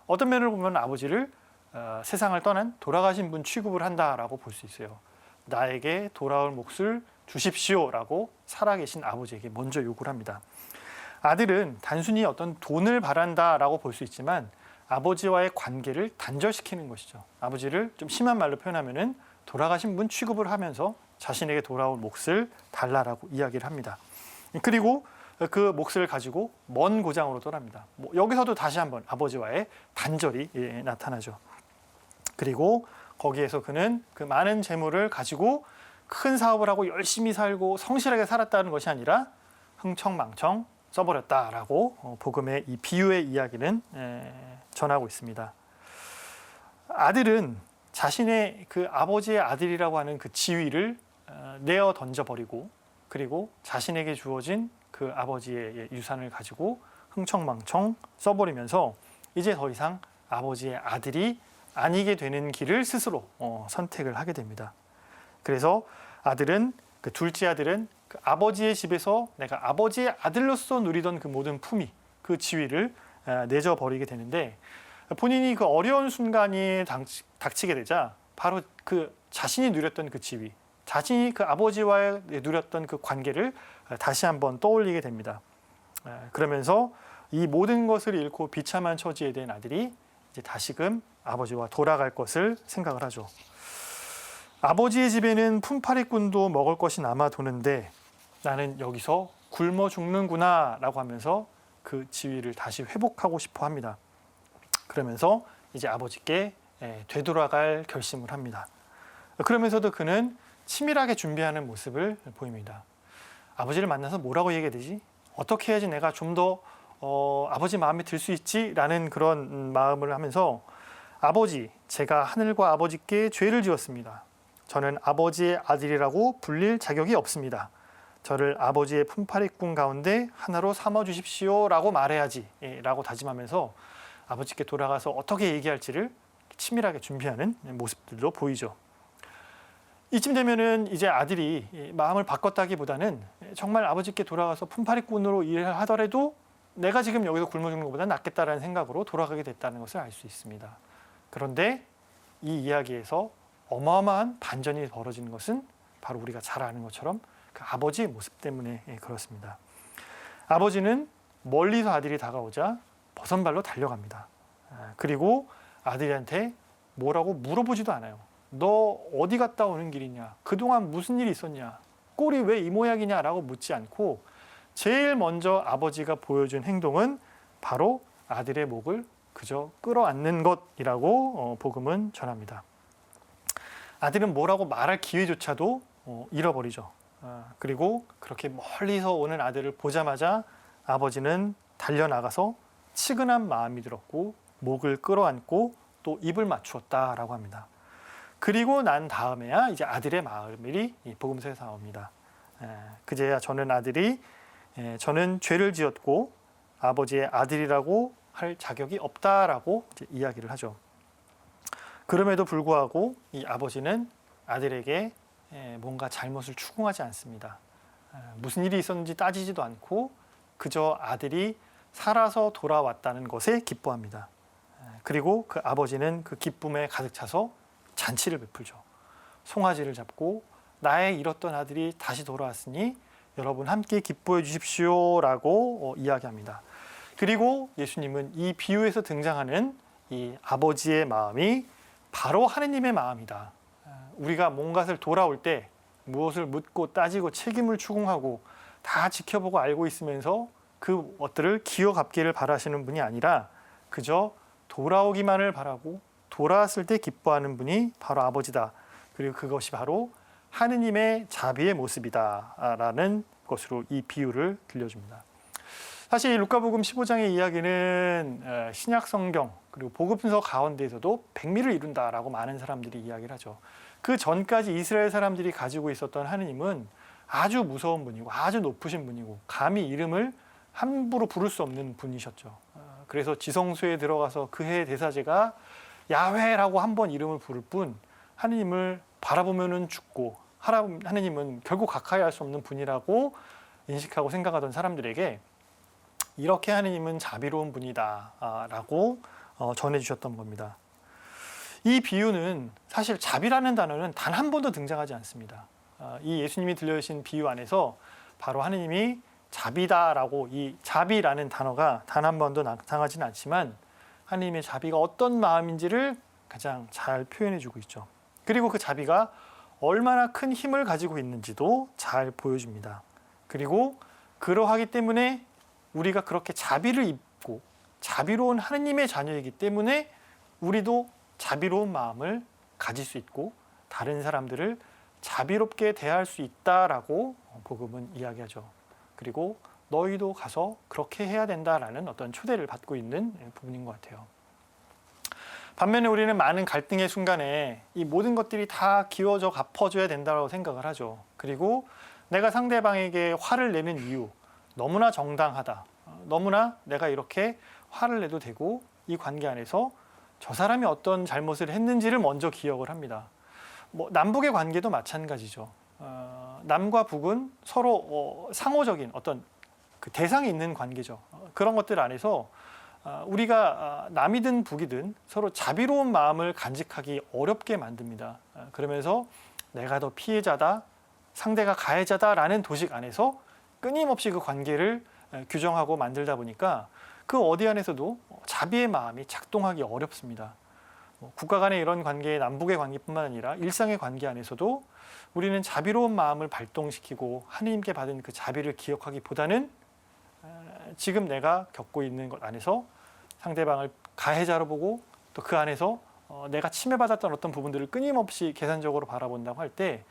어떤 면을 보면 아버지를 세상을 떠난 돌아가신 분 취급을 한다라고 볼 수 있어요. 나에게 돌아올 몫을 주십시오라고 살아계신 아버지에게 먼저 요구를 합니다. 아들은 단순히 어떤 돈을 바란다라고 볼 수 있지만 아버지와의 관계를 단절시키는 것이죠. 아버지를 좀 심한 말로 표현하면은 돌아가신 분 취급을 하면서 자신에게 돌아올 몫을 달라라고 이야기를 합니다. 그리고 그 몫을 가지고 먼 고장으로 떠납니다. 여기서도 다시 한번 아버지와의 단절이 나타나죠. 그리고 거기에서 그는 그 많은 재물을 가지고 큰 사업을 하고 열심히 살고 성실하게 살았다는 것이 아니라 흥청망청 써버렸다라고 복음의 이 비유의 이야기는 전하고 있습니다. 아들은 자신의 그 아버지의 아들이라고 하는 그 지위를 내어 던져버리고, 그리고 자신에게 주어진 그 아버지의 유산을 가지고 흥청망청 써버리면서 이제 더 이상 아버지의 아들이 아니게 되는 길을 스스로 선택을 하게 됩니다. 그래서 그 둘째 아들은 그 아버지의 집에서 내가 아버지의 아들로서 누리던 그 모든 품위, 그 지위를 내줘버리게 되는데, 본인이 그 어려운 순간이 닥치게 되자 바로 그 자신이 누렸던 그 지위, 자신이 그 아버지와 누렸던 그 관계를 다시 한번 떠올리게 됩니다. 그러면서 이 모든 것을 잃고 비참한 처지에 된 아들이 이제 다시금 아버지와 돌아갈 것을 생각을 하죠. 아버지의 집에는 품팔이꾼도 먹을 것이 남아 도는데 나는 여기서 굶어 죽는구나 라고 하면서 그 지위를 다시 회복하고 싶어 합니다. 그러면서 이제 아버지께 되돌아갈 결심을 합니다. 그러면서도 그는 치밀하게 준비하는 모습을 보입니다. 아버지를 만나서 뭐라고 얘기해야 되지? 어떻게 해야지 내가 좀 더 아버지 마음에 들 수 있지? 라는 그런 마음을 하면서 아버지, 제가 하늘과 아버지께 죄를 지었습니다. 저는 아버지의 아들이라고 불릴 자격이 없습니다. 저를 아버지의 품팔이꾼 가운데 하나로 삼아 주십시오 라고 말해야지 라고 다짐하면서 아버지께 돌아가서 어떻게 얘기할지를 치밀하게 준비하는 모습들도 보이죠. 이쯤 되면은 이제 아들이 마음을 바꿨다기보다는 정말 아버지께 돌아가서 품팔이꾼으로 일을 하더라도 내가 지금 여기서 굶어 죽는 것보다 낫겠다라는 생각으로 돌아가게 됐다는 것을 알 수 있습니다. 그런데 이 이야기에서 어마어마한 반전이 벌어지는 것은 바로 우리가 잘 아는 것처럼 그 아버지의 모습 때문에 그렇습니다. 아버지는 멀리서 아들이 다가오자 버선발로 달려갑니다. 그리고 아들한테 뭐라고 물어보지도 않아요. 너 어디 갔다 오는 길이냐? 그동안 무슨 일이 있었냐? 꼴이 왜 이 모양이냐라고 묻지 않고 제일 먼저 아버지가 보여준 행동은 바로 아들의 목을 그저 끌어안는 것이라고 복음은 전합니다. 아들은 뭐라고 말할 기회조차도 잃어버리죠. 그리고 그렇게 멀리서 오는 아들을 보자마자 아버지는 달려나가서 치근한 마음이 들었고 목을 끌어안고 또 입을 맞추었다라고 합니다. 그리고 난 다음에야 이제 아들의 마음이 복음서에 나옵니다. 그제야 저는 죄를 지었고 아버지의 아들이라고 할 자격이 없다라고 이제 이야기를 하죠. 그럼에도 불구하고 이 아버지는 아들에게 뭔가 잘못을 추궁하지 않습니다. 무슨 일이 있었는지 따지지도 않고 그저 아들이 살아서 돌아왔다는 것에 기뻐합니다. 그리고 그 아버지는 그 기쁨에 가득 차서 잔치를 베풀죠. 송아지를 잡고 나의 잃었던 아들이 다시 돌아왔으니 여러분 함께 기뻐해 주십시오라고 이야기합니다. 그리고 예수님은 이 비유에서 등장하는 이 아버지의 마음이 바로 하느님의 마음이다. 우리가 뭔가를 돌아올 때 무엇을 묻고 따지고 책임을 추궁하고 다 지켜보고 알고 있으면서 그 것들을 기어 갚기를 바라시는 분이 아니라 그저 돌아오기만을 바라고 돌아왔을 때 기뻐하는 분이 바로 아버지다. 그리고 그것이 바로 하느님의 자비의 모습이다라는 것으로 이 비유를 들려줍니다. 사실 루카복음 15장의 이야기는 신약 성경 그리고 복음서 가운데에서도 백미를 이룬다라고 많은 사람들이 이야기를 하죠. 그 전까지 이스라엘 사람들이 가지고 있었던 하느님은 아주 무서운 분이고 아주 높으신 분이고 감히 이름을 함부로 부를 수 없는 분이셨죠. 그래서 지성소에 들어가서 그해 대사제가 야훼라고 한 번 이름을 부를 뿐 하느님을 바라보면은 죽고 하느님은 결국 가까이 할 수 없는 분이라고 인식하고 생각하던 사람들에게 이렇게 하느님은 자비로운 분이다라고 전해주셨던 겁니다. 이 비유는 사실 자비라는 단어는 단 한 번도 등장하지 않습니다. 이 예수님이 들려주신 비유 안에서 바로 하느님이 자비다라고 이 자비라는 단어가 단 한 번도 나타나지는 않지만 하느님의 자비가 어떤 마음인지를 가장 잘 표현해주고 있죠. 그리고 그 자비가 얼마나 큰 힘을 가지고 있는지도 잘 보여줍니다. 그리고 그러하기 때문에 우리가 그렇게 자비를 입고 자비로운 하느님의 자녀이기 때문에 우리도 자비로운 마음을 가질 수 있고 다른 사람들을 자비롭게 대할 수 있다라고 복음은 이야기하죠. 그리고 너희도 가서 그렇게 해야 된다라는 어떤 초대를 받고 있는 부분인 것 같아요. 반면에 우리는 많은 갈등의 순간에 이 모든 것들이 다 기워져 갚아줘야 된다고 생각을 하죠. 그리고 내가 상대방에게 화를 내는 이유, 너무나 정당하다. 너무나 내가 이렇게 화를 내도 되고 이 관계 안에서 저 사람이 어떤 잘못을 했는지를 먼저 기억을 합니다. 남북의 관계도 마찬가지죠. 남과 북은 서로 상호적인 어떤 그 대상이 있는 관계죠. 그런 것들 안에서 우리가 남이든 북이든 서로 자비로운 마음을 간직하기 어렵게 만듭니다. 그러면서 내가 더 피해자다, 상대가 가해자다라는 도식 안에서 끊임없이 그 관계를 규정하고 만들다 보니까 그 어디 안에서도 자비의 마음이 작동하기 어렵습니다. 국가 간의 이런 관계, 남북의 관계뿐만 아니라 일상의 관계 안에서도 우리는 자비로운 마음을 발동시키고 하느님께 받은 그 자비를 기억하기보다는 지금 내가 겪고 있는 것 안에서 상대방을 가해자로 보고 또 그 안에서 내가 침해받았던 어떤 부분들을 끊임없이 계산적으로 바라본다고 할 때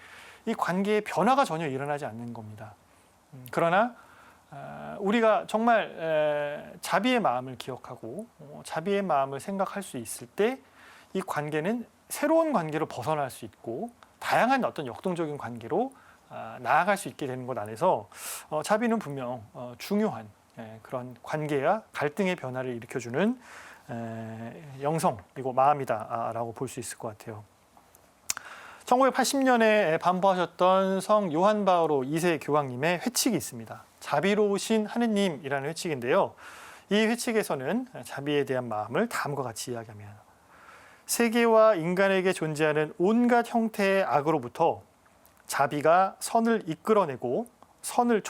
이 관계의 변화가 전혀 일어나지 않는 겁니다. 그러나 우리가 정말 자비의 마음을 기억하고 자비의 마음을 생각할 수 있을 때 이 관계는 새로운 관계로 벗어날 수 있고 다양한 어떤 역동적인 관계로 나아갈 수 있게 되는 것 안에서 자비는 분명 중요한 그런 관계와 갈등의 변화를 일으켜주는 영성 그리고 마음이다라고 볼 수 있을 것 같아요. 1980년에 반포하셨던 성 요한 바오로 2세 교황님의 회칙이 있습니다. 자비로우신 하느님이라는 회칙인데요. 이 회칙에서는 자비에 대한 마음을 다음과 같이 이야기합니다. 세계와 인간에게 존재하는 온갖 형태의 악으로부터 자비가 선을 이끌어내고 선을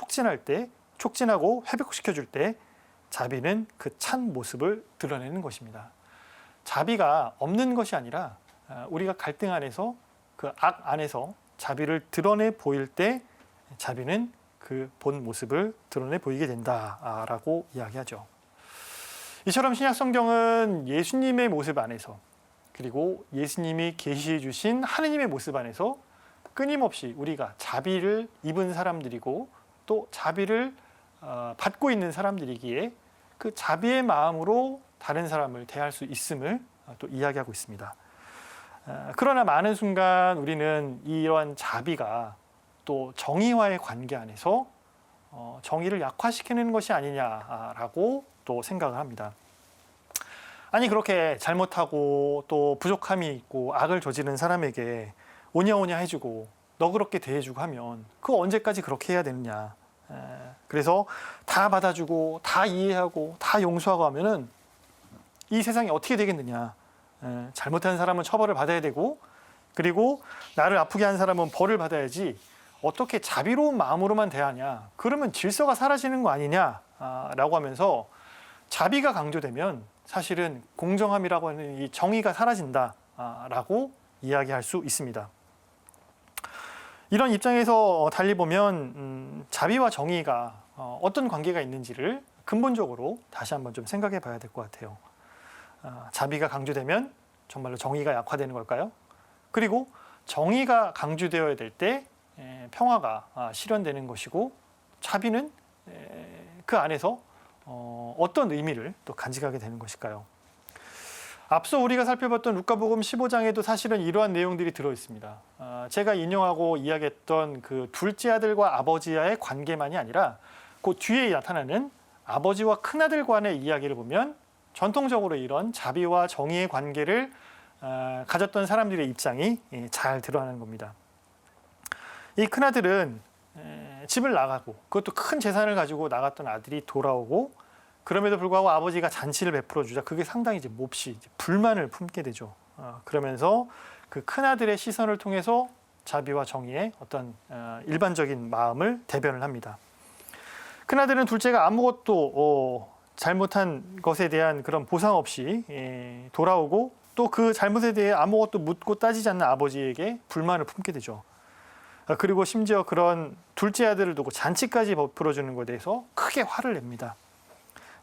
촉진하고 회복시켜줄 때 자비는 그 참 모습을 드러내는 것입니다. 자비가 없는 것이 아니라 우리가 갈등 안에서 그 악 안에서 자비를 드러내 보일 때 자비는 그 본 모습을 드러내 보이게 된다라고 이야기하죠. 이처럼 신약 성경은 예수님의 모습 안에서 그리고 예수님이 계시해 주신 하느님의 모습 안에서 끊임없이 우리가 자비를 입은 사람들이고 또 자비를 받고 있는 사람들이기에 그 자비의 마음으로 다른 사람을 대할 수 있음을 또 이야기하고 있습니다. 그러나 많은 순간 우리는 이러한 자비가 또 정의와의 관계 안에서 정의를 약화시키는 것이 아니냐라고 또 생각을 합니다. 아니 그렇게 잘못하고 또 부족함이 있고 악을 저지른 사람에게 오냐오냐 해주고 너그럽게 대해주고 하면 그거 언제까지 그렇게 해야 되느냐. 그래서 다 받아주고 다 이해하고 다 용서하고 하면은 이 세상이 어떻게 되겠느냐. 잘못한 사람은 처벌을 받아야 되고 그리고 나를 아프게 한 사람은 벌을 받아야지 어떻게 자비로운 마음으로만 대하냐. 그러면 질서가 사라지는 거 아니냐라고 하면서 자비가 강조되면 사실은 공정함이라고 하는 이 정의가 사라진다라고 이야기할 수 있습니다. 이런 입장에서 달리 보면 자비와 정의가 어떤 관계가 있는지를 근본적으로 다시 한번 좀 생각해 봐야 될 것 같아요. 자비가 강조되면 정말로 정의가 약화되는 걸까요? 그리고 정의가 강조되어야 될 때 평화가 실현되는 것이고 자비는 그 안에서 어떤 의미를 또 간직하게 되는 것일까요? 앞서 우리가 살펴봤던 루카복음 15장에도 사실은 이러한 내용들이 들어 있습니다. 제가 인용하고 이야기했던 그 둘째 아들과 아버지와의 관계만이 아니라 그 뒤에 나타나는 아버지와 큰아들 간의 이야기를 보면 전통적으로 이런 자비와 정의의 관계를 가졌던 사람들의 입장이 잘 드러나는 겁니다. 이 큰아들은 집을 나가고 그것도 큰 재산을 가지고 나갔던 아들이 돌아오고 그럼에도 불구하고 아버지가 잔치를 베풀어 주자 그게 상당히 이제 몹시 이제 불만을 품게 되죠. 그러면서 그 큰아들의 시선을 통해서 자비와 정의의 어떤 일반적인 마음을 대변을 합니다. 큰아들은 둘째가 아무것도 잘못한 것에 대한 그런 보상 없이 돌아오고 또 그 잘못에 대해 아무것도 묻고 따지지 않는 아버지에게 불만을 품게 되죠. 그리고 심지어 그런 둘째 아들을 두고 잔치까지 베풀어주는 것에 대해서 크게 화를 냅니다.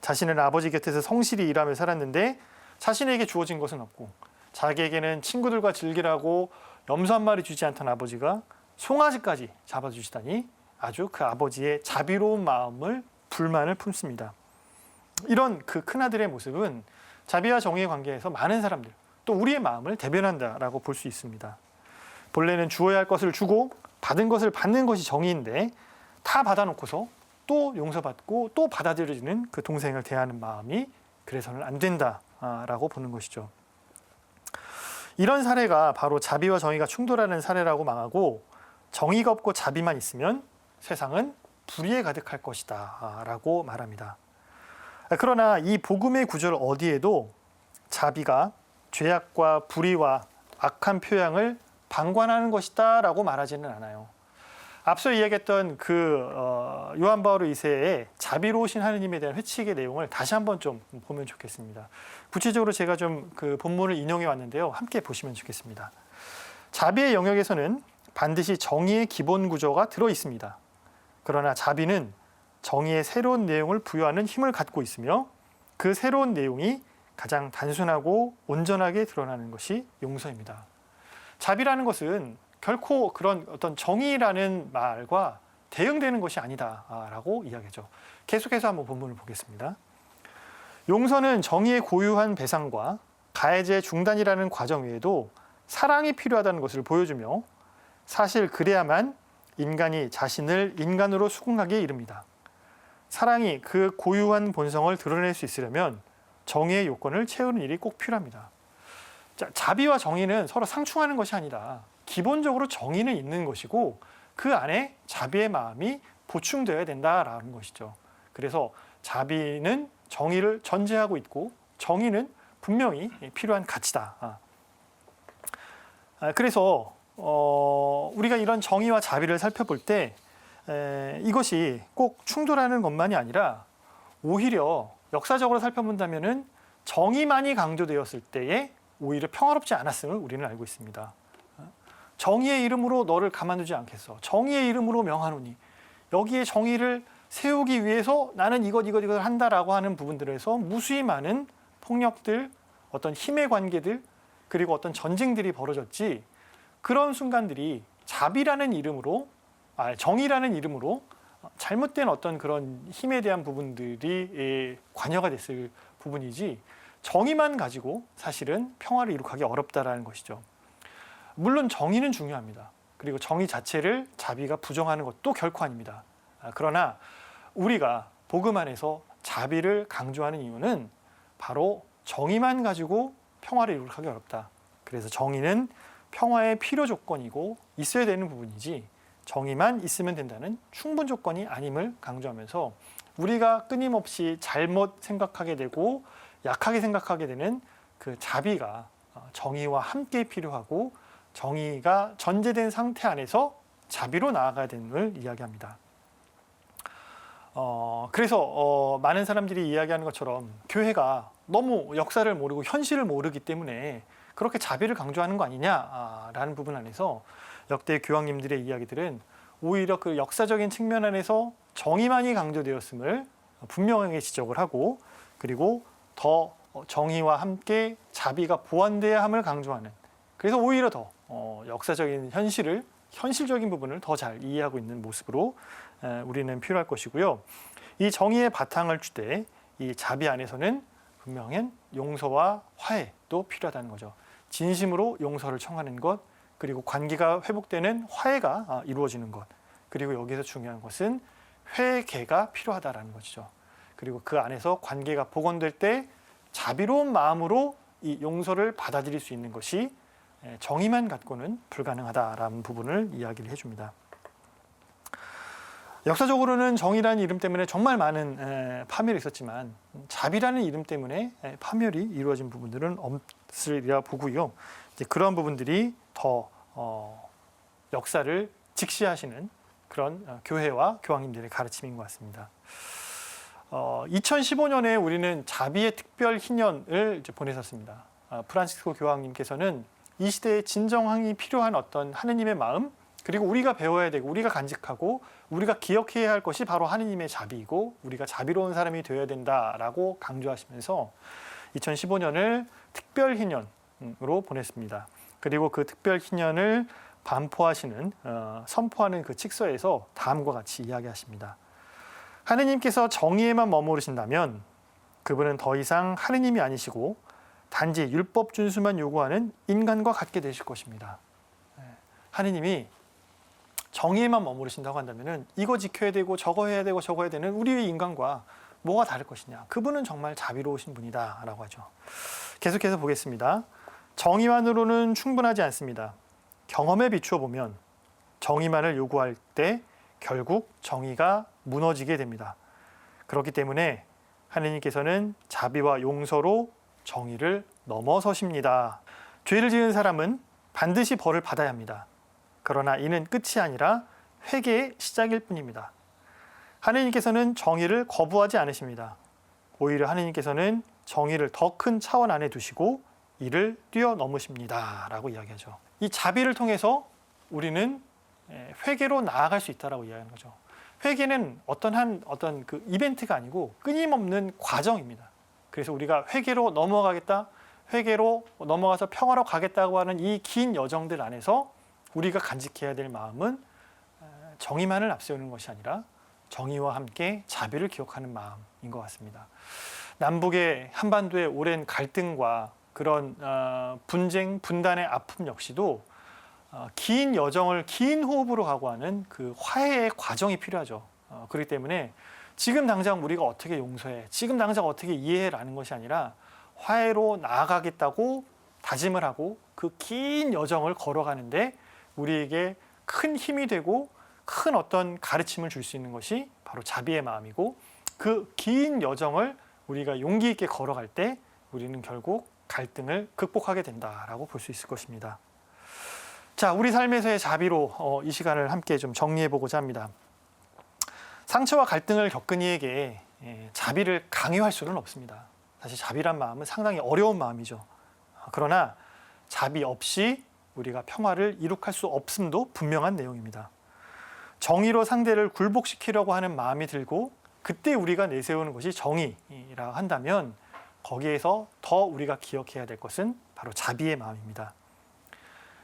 자신은 아버지 곁에서 성실히 일하며 살았는데 자신에게 주어진 것은 없고 자기에게는 친구들과 즐기라고 염소 한 마리 주지 않던 아버지가 송아지까지 잡아주시다니 아주 그 아버지의 자비로운 마음을 불만을 품습니다. 이런 그 큰아들의 모습은 자비와 정의의 관계에서 많은 사람들 또 우리의 마음을 대변한다라고 볼 수 있습니다. 본래는 주어야 할 것을 주고 받은 것을 받는 것이 정의인데 다 받아놓고서 또 용서받고 또 받아들여지는 그 동생을 대하는 마음이 그래서는 안 된다라고 보는 것이죠. 이런 사례가 바로 자비와 정의가 충돌하는 사례라고 망하고 정의가 없고 자비만 있으면 세상은 불의에 가득할 것이다 라고 말합니다. 그러나 이 복음의 구절 어디에도 자비가 죄악과 불의와 악한 표양을 방관하는 것이다 라고 말하지는 않아요. 앞서 이야기했던 그 요한 바오로 2세의 자비로우신 하느님에 대한 회칙의 내용을 다시 한번 좀 보면 좋겠습니다. 구체적으로 제가 좀 그 본문을 인용해 왔는데요. 함께 보시면 좋겠습니다. 자비의 영역에서는 반드시 정의의 기본 구조가 들어 있습니다. 그러나 자비는 정의의 새로운 내용을 부여하는 힘을 갖고 있으며 그 새로운 내용이 가장 단순하고 온전하게 드러나는 것이 용서입니다. 자비라는 것은 결코 그런 어떤 정의라는 말과 대응되는 것이 아니다라고 이야기하죠. 계속해서 한번 본문을 보겠습니다. 용서는 정의의 고유한 배상과 가해자의 중단이라는 과정 외에도 사랑이 필요하다는 것을 보여주며 사실 그래야만 인간이 자신을 인간으로 수긍하기에 이릅니다. 사랑이 그 고유한 본성을 드러낼 수 있으려면 정의의 요건을 채우는 일이 꼭 필요합니다. 자, 자비와 정의는 서로 상충하는 것이 아니다. 기본적으로 정의는 있는 것이고 그 안에 자비의 마음이 보충되어야 된다라는 것이죠. 그래서 자비는 정의를 전제하고 있고 정의는 분명히 필요한 가치다. 그래서 우리가 이런 정의와 자비를 살펴볼 때 이것이 꼭 충돌하는 것만이 아니라 오히려 역사적으로 살펴본다면은 정의만이 강조되었을 때에 오히려 평화롭지 않았음을 우리는 알고 있습니다. 정의의 이름으로 너를 가만두지 않겠어. 정의의 이름으로 명하노니. 여기에 정의를 세우기 위해서 나는 이것 한다라고 하는 부분들에서 무수히 많은 폭력들, 어떤 힘의 관계들, 그리고 어떤 전쟁들이 벌어졌지. 그런 순간들이 자비라는 이름으로, 정의라는 이름으로 잘못된 어떤 그런 힘에 대한 부분들이 관여가 됐을 부분이지 정의만 가지고 사실은 평화를 이룩하기 어렵다라는 것이죠. 물론 정의는 중요합니다. 그리고 정의 자체를 자비가 부정하는 것도 결코 아닙니다. 그러나 우리가 복음 안에서 자비를 강조하는 이유는 바로 정의만 가지고 평화를 이룩하기 어렵다. 그래서 정의는 평화의 필요 조건이고 있어야 되는 부분이지 정의만 있으면 된다는 충분 조건이 아님을 강조하면서 우리가 끊임없이 잘못 생각하게 되고 약하게 생각하게 되는 그 자비가 정의와 함께 필요하고 정의가 전제된 상태 안에서 자비로 나아가야 되는 걸 이야기합니다. 그래서 많은 사람들이 이야기하는 것처럼 교회가 너무 역사를 모르고 현실을 모르기 때문에 그렇게 자비를 강조하는 거 아니냐라는 부분 안에서 역대 교황님들의 이야기들은 오히려 그 역사적인 측면 안에서 정의만이 강조되었음을 분명하게 지적을 하고 그리고 더 정의와 함께 자비가 보완돼야 함을 강조하는 그래서 오히려 더 역사적인 현실적인 부분을 더 잘 이해하고 있는 모습으로 우리는 필요할 것이고요. 이 정의의 바탕을 주되 이 자비 안에서는 분명한 용서와 화해도 필요하다는 거죠. 진심으로 용서를 청하는 것, 그리고 관계가 회복되는 화해가 이루어지는 것, 그리고 여기서 중요한 것은 회개가 필요하다라는 것이죠. 그리고 그 안에서 관계가 복원될 때 자비로운 마음으로 이 용서를 받아들일 수 있는 것이 정의만 갖고는 불가능하다라는 부분을 이야기를 해줍니다. 역사적으로는 정의라는 이름 때문에 정말 많은 파멸이 있었지만 자비라는 이름 때문에 파멸이 이루어진 부분들은 없으리라 보고요. 이제 그런 부분들이 더 역사를 직시하시는 그런 교회와 교황님들의 가르침인 것 같습니다. 2015년에 우리는 자비의 특별 희년을 이제 보내셨습니다. 프란시스코 교황님께서는 이 시대에 진정함이 필요한 어떤 하느님의 마음, 그리고 우리가 배워야 되고 우리가 간직하고 우리가 기억해야 할 것이 바로 하느님의 자비이고 우리가 자비로운 사람이 되어야 된다라고 강조하시면서 2015년을 특별 희년으로 보냈습니다. 그리고 그 특별 희년을 선포하는 그 칙서에서 다음과 같이 이야기하십니다. 하느님께서 정의에만 머무르신다면 그분은 더 이상 하느님이 아니시고 단지 율법 준수만 요구하는 인간과 같게 되실 것입니다. 하느님이 정의에만 머무르신다고 한다면 이거 지켜야 되고 저거 해야 되고 저거 해야 되는 우리의 인간과 뭐가 다를 것이냐. 그분은 정말 자비로우신 분이다 라고 하죠. 계속해서 보겠습니다. 정의만으로는 충분하지 않습니다. 경험에 비추어 보면 정의만을 요구할 때 결국 정의가 무너지게 됩니다. 그렇기 때문에 하느님께서는 자비와 용서로 정의를 넘어서십니다. 죄를 지은 사람은 반드시 벌을 받아야 합니다. 그러나 이는 끝이 아니라 회개의 시작일 뿐입니다. 하느님께서는 정의를 거부하지 않으십니다. 오히려 하느님께서는 정의를 더 큰 차원 안에 두시고 이를 뛰어넘으십니다. 라고 이야기하죠. 이 자비를 통해서 우리는 회개로 나아갈 수 있다라고 이야기하는 거죠. 회개는 어떤 그 이벤트가 아니고 끊임없는 과정입니다. 그래서 우리가 회개로 넘어가겠다, 회개로 넘어가서 평화로 가겠다고 하는 이 긴 여정들 안에서 우리가 간직해야 될 마음은 정의만을 앞세우는 것이 아니라 정의와 함께 자비를 기억하는 마음인 것 같습니다. 남북의 한반도의 오랜 갈등과 그런 분쟁, 분단의 아픔 역시도 긴 여정을 긴 호흡으로 가고 하는 그 화해의 과정이 필요하죠. 그렇기 때문에 지금 당장 우리가 어떻게 용서해, 지금 당장 어떻게 이해해라는 것이 아니라 화해로 나아가겠다고 다짐을 하고 그 긴 여정을 걸어가는데 우리에게 큰 힘이 되고 큰 어떤 가르침을 줄 수 있는 것이 바로 자비의 마음이고, 그 긴 여정을 우리가 용기 있게 걸어갈 때 우리는 결국 갈등을 극복하게 된다라고 볼 수 있을 것입니다. 자, 우리 삶에서의 자비로 이 시간을 함께 좀 정리해 보고자 합니다. 상처와 갈등을 겪은 이에게 자비를 강요할 수는 없습니다. 사실 자비란 마음은 상당히 어려운 마음이죠. 그러나 자비 없이 우리가 평화를 이룩할 수 없음도 분명한 내용입니다. 정의로 상대를 굴복시키려고 하는 마음이 들고 그때 우리가 내세우는 것이 정의라 한다면 거기에서 더 우리가 기억해야 될 것은 바로 자비의 마음입니다.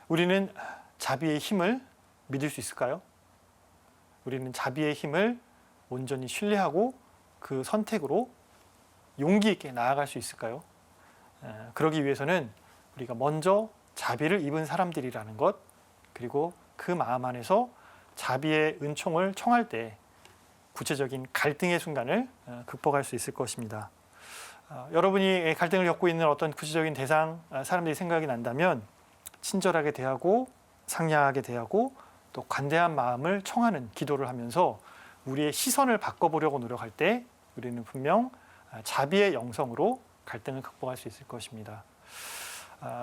우리는 자비의 힘을 믿을 수 있을까요? 우리는 자비의 힘을 온전히 신뢰하고 그 선택으로 용기 있게 나아갈 수 있을까요? 그러기 위해서는 우리가 먼저 자비를 입은 사람들이라는 것, 그리고 그 마음 안에서 자비의 은총을 청할 때 구체적인 갈등의 순간을 극복할 수 있을 것입니다. 여러분이 갈등을 겪고 있는 어떤 구체적인 대상, 사람들이 생각이 난다면 친절하게 대하고 상냥하게 대하고 또 관대한 마음을 청하는 기도를 하면서 우리의 시선을 바꿔보려고 노력할 때 우리는 분명 자비의 영성으로 갈등을 극복할 수 있을 것입니다.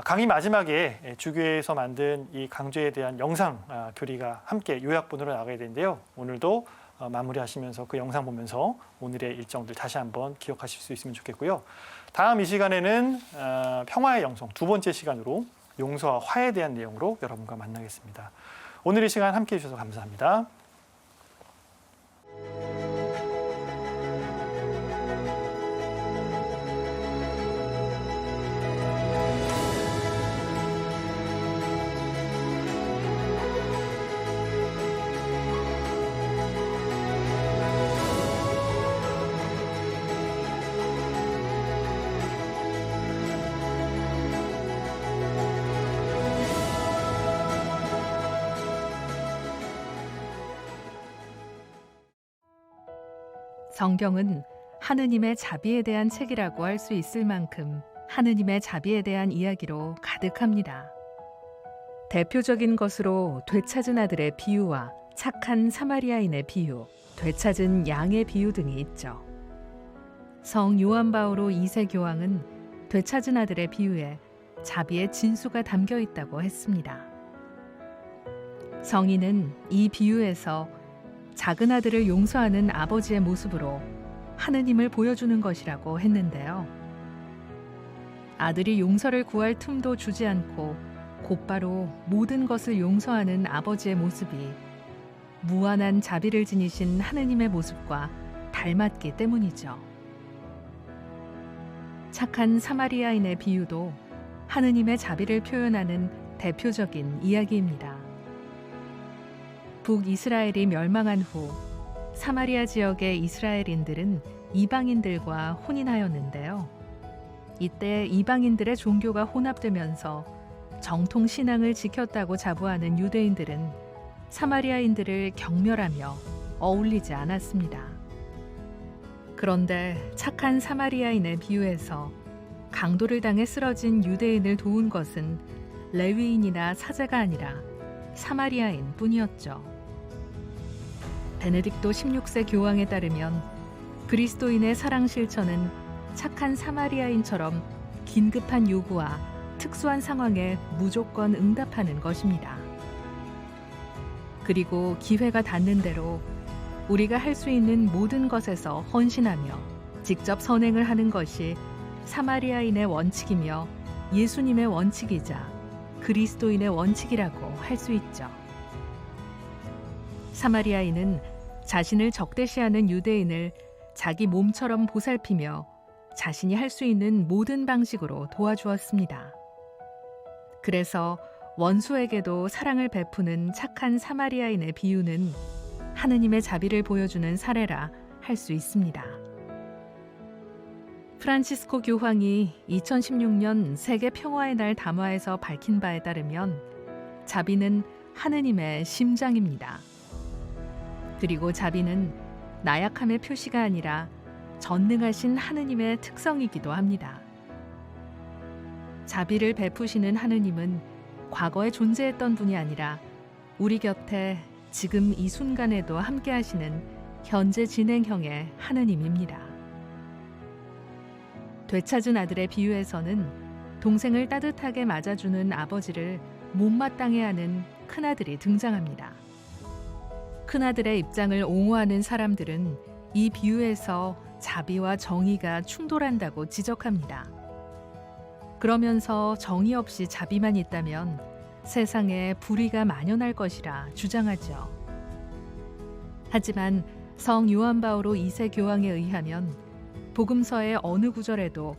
강의 마지막에 주교회에서 만든 이 강죄에 대한 영상 교리가 함께 요약본으로 나가야 되는데요. 오늘도 마무리하시면서 그 영상 보면서 오늘의 일정들 다시 한번 기억하실 수 있으면 좋겠고요. 다음 이 시간에는 평화의 영성 두 번째 시간으로 용서와 화해에 대한 내용으로 여러분과 만나겠습니다. 오늘 이 시간 함께해 주셔서 감사합니다. 성경은 하느님의 자비에 대한 책이라고 할 수 있을 만큼 하느님의 자비에 대한 이야기로 가득합니다. 대표적인 것으로 되찾은 아들의 비유와 착한 사마리아인의 비유, 되찾은 양의 비유 등이 있죠. 성 요한 바오로 2세 교황은 되찾은 아들의 비유에 자비의 진수가 담겨 있다고 했습니다. 성인은 이 비유에서 작은 아들을 용서하는 아버지의 모습으로 하느님을 보여주는 것이라고 했는데요. 아들이 용서를 구할 틈도 주지 않고 곧바로 모든 것을 용서하는 아버지의 모습이 무한한 자비를 지니신 하느님의 모습과 닮았기 때문이죠. 착한 사마리아인의 비유도 하느님의 자비를 표현하는 대표적인 이야기입니다. 북이스라엘이 멸망한 후 사마리아 지역의 이스라엘인들은 이방인들과 혼인하였는데요. 이때 이방인들의 종교가 혼합되면서 정통 신앙을 지켰다고 자부하는 유대인들은 사마리아인들을 경멸하며 어울리지 않았습니다. 그런데 착한 사마리아인의 비유에서 강도를 당해 쓰러진 유대인을 도운 것은 레위인이나 사제가 아니라 사마리아인 뿐이었죠. 베네딕토 16세 교황에 따르면 그리스도인의 사랑 실천은 착한 사마리아인처럼 긴급한 요구와 특수한 상황에 무조건 응답하는 것입니다. 그리고 기회가 닿는 대로 우리가 할 수 있는 모든 것에서 헌신하며 직접 선행을 하는 것이 사마리아인의 원칙이며 예수님의 원칙이자 그리스도인의 원칙이라고 할 수 있죠. 사마리아인은 자신을 적대시하는 유대인을 자기 몸처럼 보살피며 자신이 할 수 있는 모든 방식으로 도와주었습니다. 그래서 원수에게도 사랑을 베푸는 착한 사마리아인의 비유는 하느님의 자비를 보여주는 사례라 할 수 있습니다. 프란치스코 교황이 2016년 세계 평화의 날 담화에서 밝힌 바에 따르면 자비는 하느님의 심장입니다. 그리고 자비는 나약함의 표시가 아니라 전능하신 하느님의 특성이기도 합니다. 자비를 베푸시는 하느님은 과거에 존재했던 분이 아니라 우리 곁에 지금 이 순간에도 함께 하시는 현재 진행형의 하느님입니다. 되찾은 아들의 비유에서는 동생을 따뜻하게 맞아주는 아버지를 못마땅해 하는 큰아들이 등장합니다. 큰아들의 입장을 옹호하는 사람들은 이 비유에서 자비와 정의가 충돌한다고 지적합니다. 그러면서 정의 없이 자비만 있다면 세상에 불의가 만연할 것이라 주장하죠. 하지만 성 요한 바오로 2세 교황에 의하면 복음서의 어느 구절에도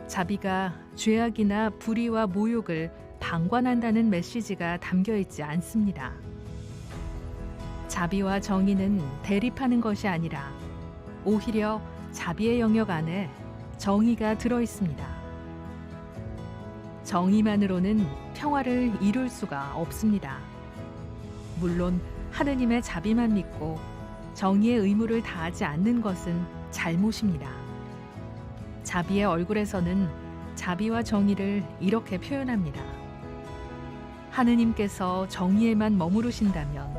자비가 죄악이나 불의와 모욕을 방관한다는 메시지가 담겨 있지 않습니다. 자비와 정의는 대립하는 것이 아니라 오히려 자비의 영역 안에 정의가 들어 있습니다. 정의만으로는 평화를 이룰 수가 없습니다. 물론 하느님의 자비만 믿고 정의의 의무를 다하지 않는 것은 잘못입니다. 자비의 얼굴에서는 자비와 정의를 이렇게 표현합니다. 하느님께서 정의에만 머무르신다면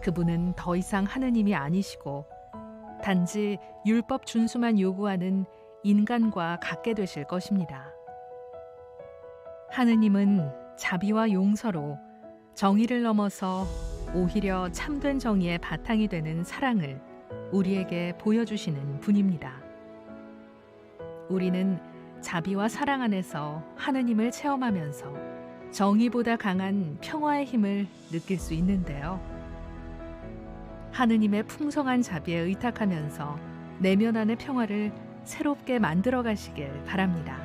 그분은 더 이상 하느님이 아니시고 단지 율법 준수만 요구하는 인간과 같게 되실 것입니다. 하느님은 자비와 용서로 정의를 넘어서 오히려 참된 정의의 바탕이 되는 사랑을 우리에게 보여주시는 분입니다. 우리는 자비와 사랑 안에서 하느님을 체험하면서 정의보다 강한 평화의 힘을 느낄 수 있는데요. 하느님의 풍성한 자비에 의탁하면서 내면 안의 평화를 새롭게 만들어 가시길 바랍니다.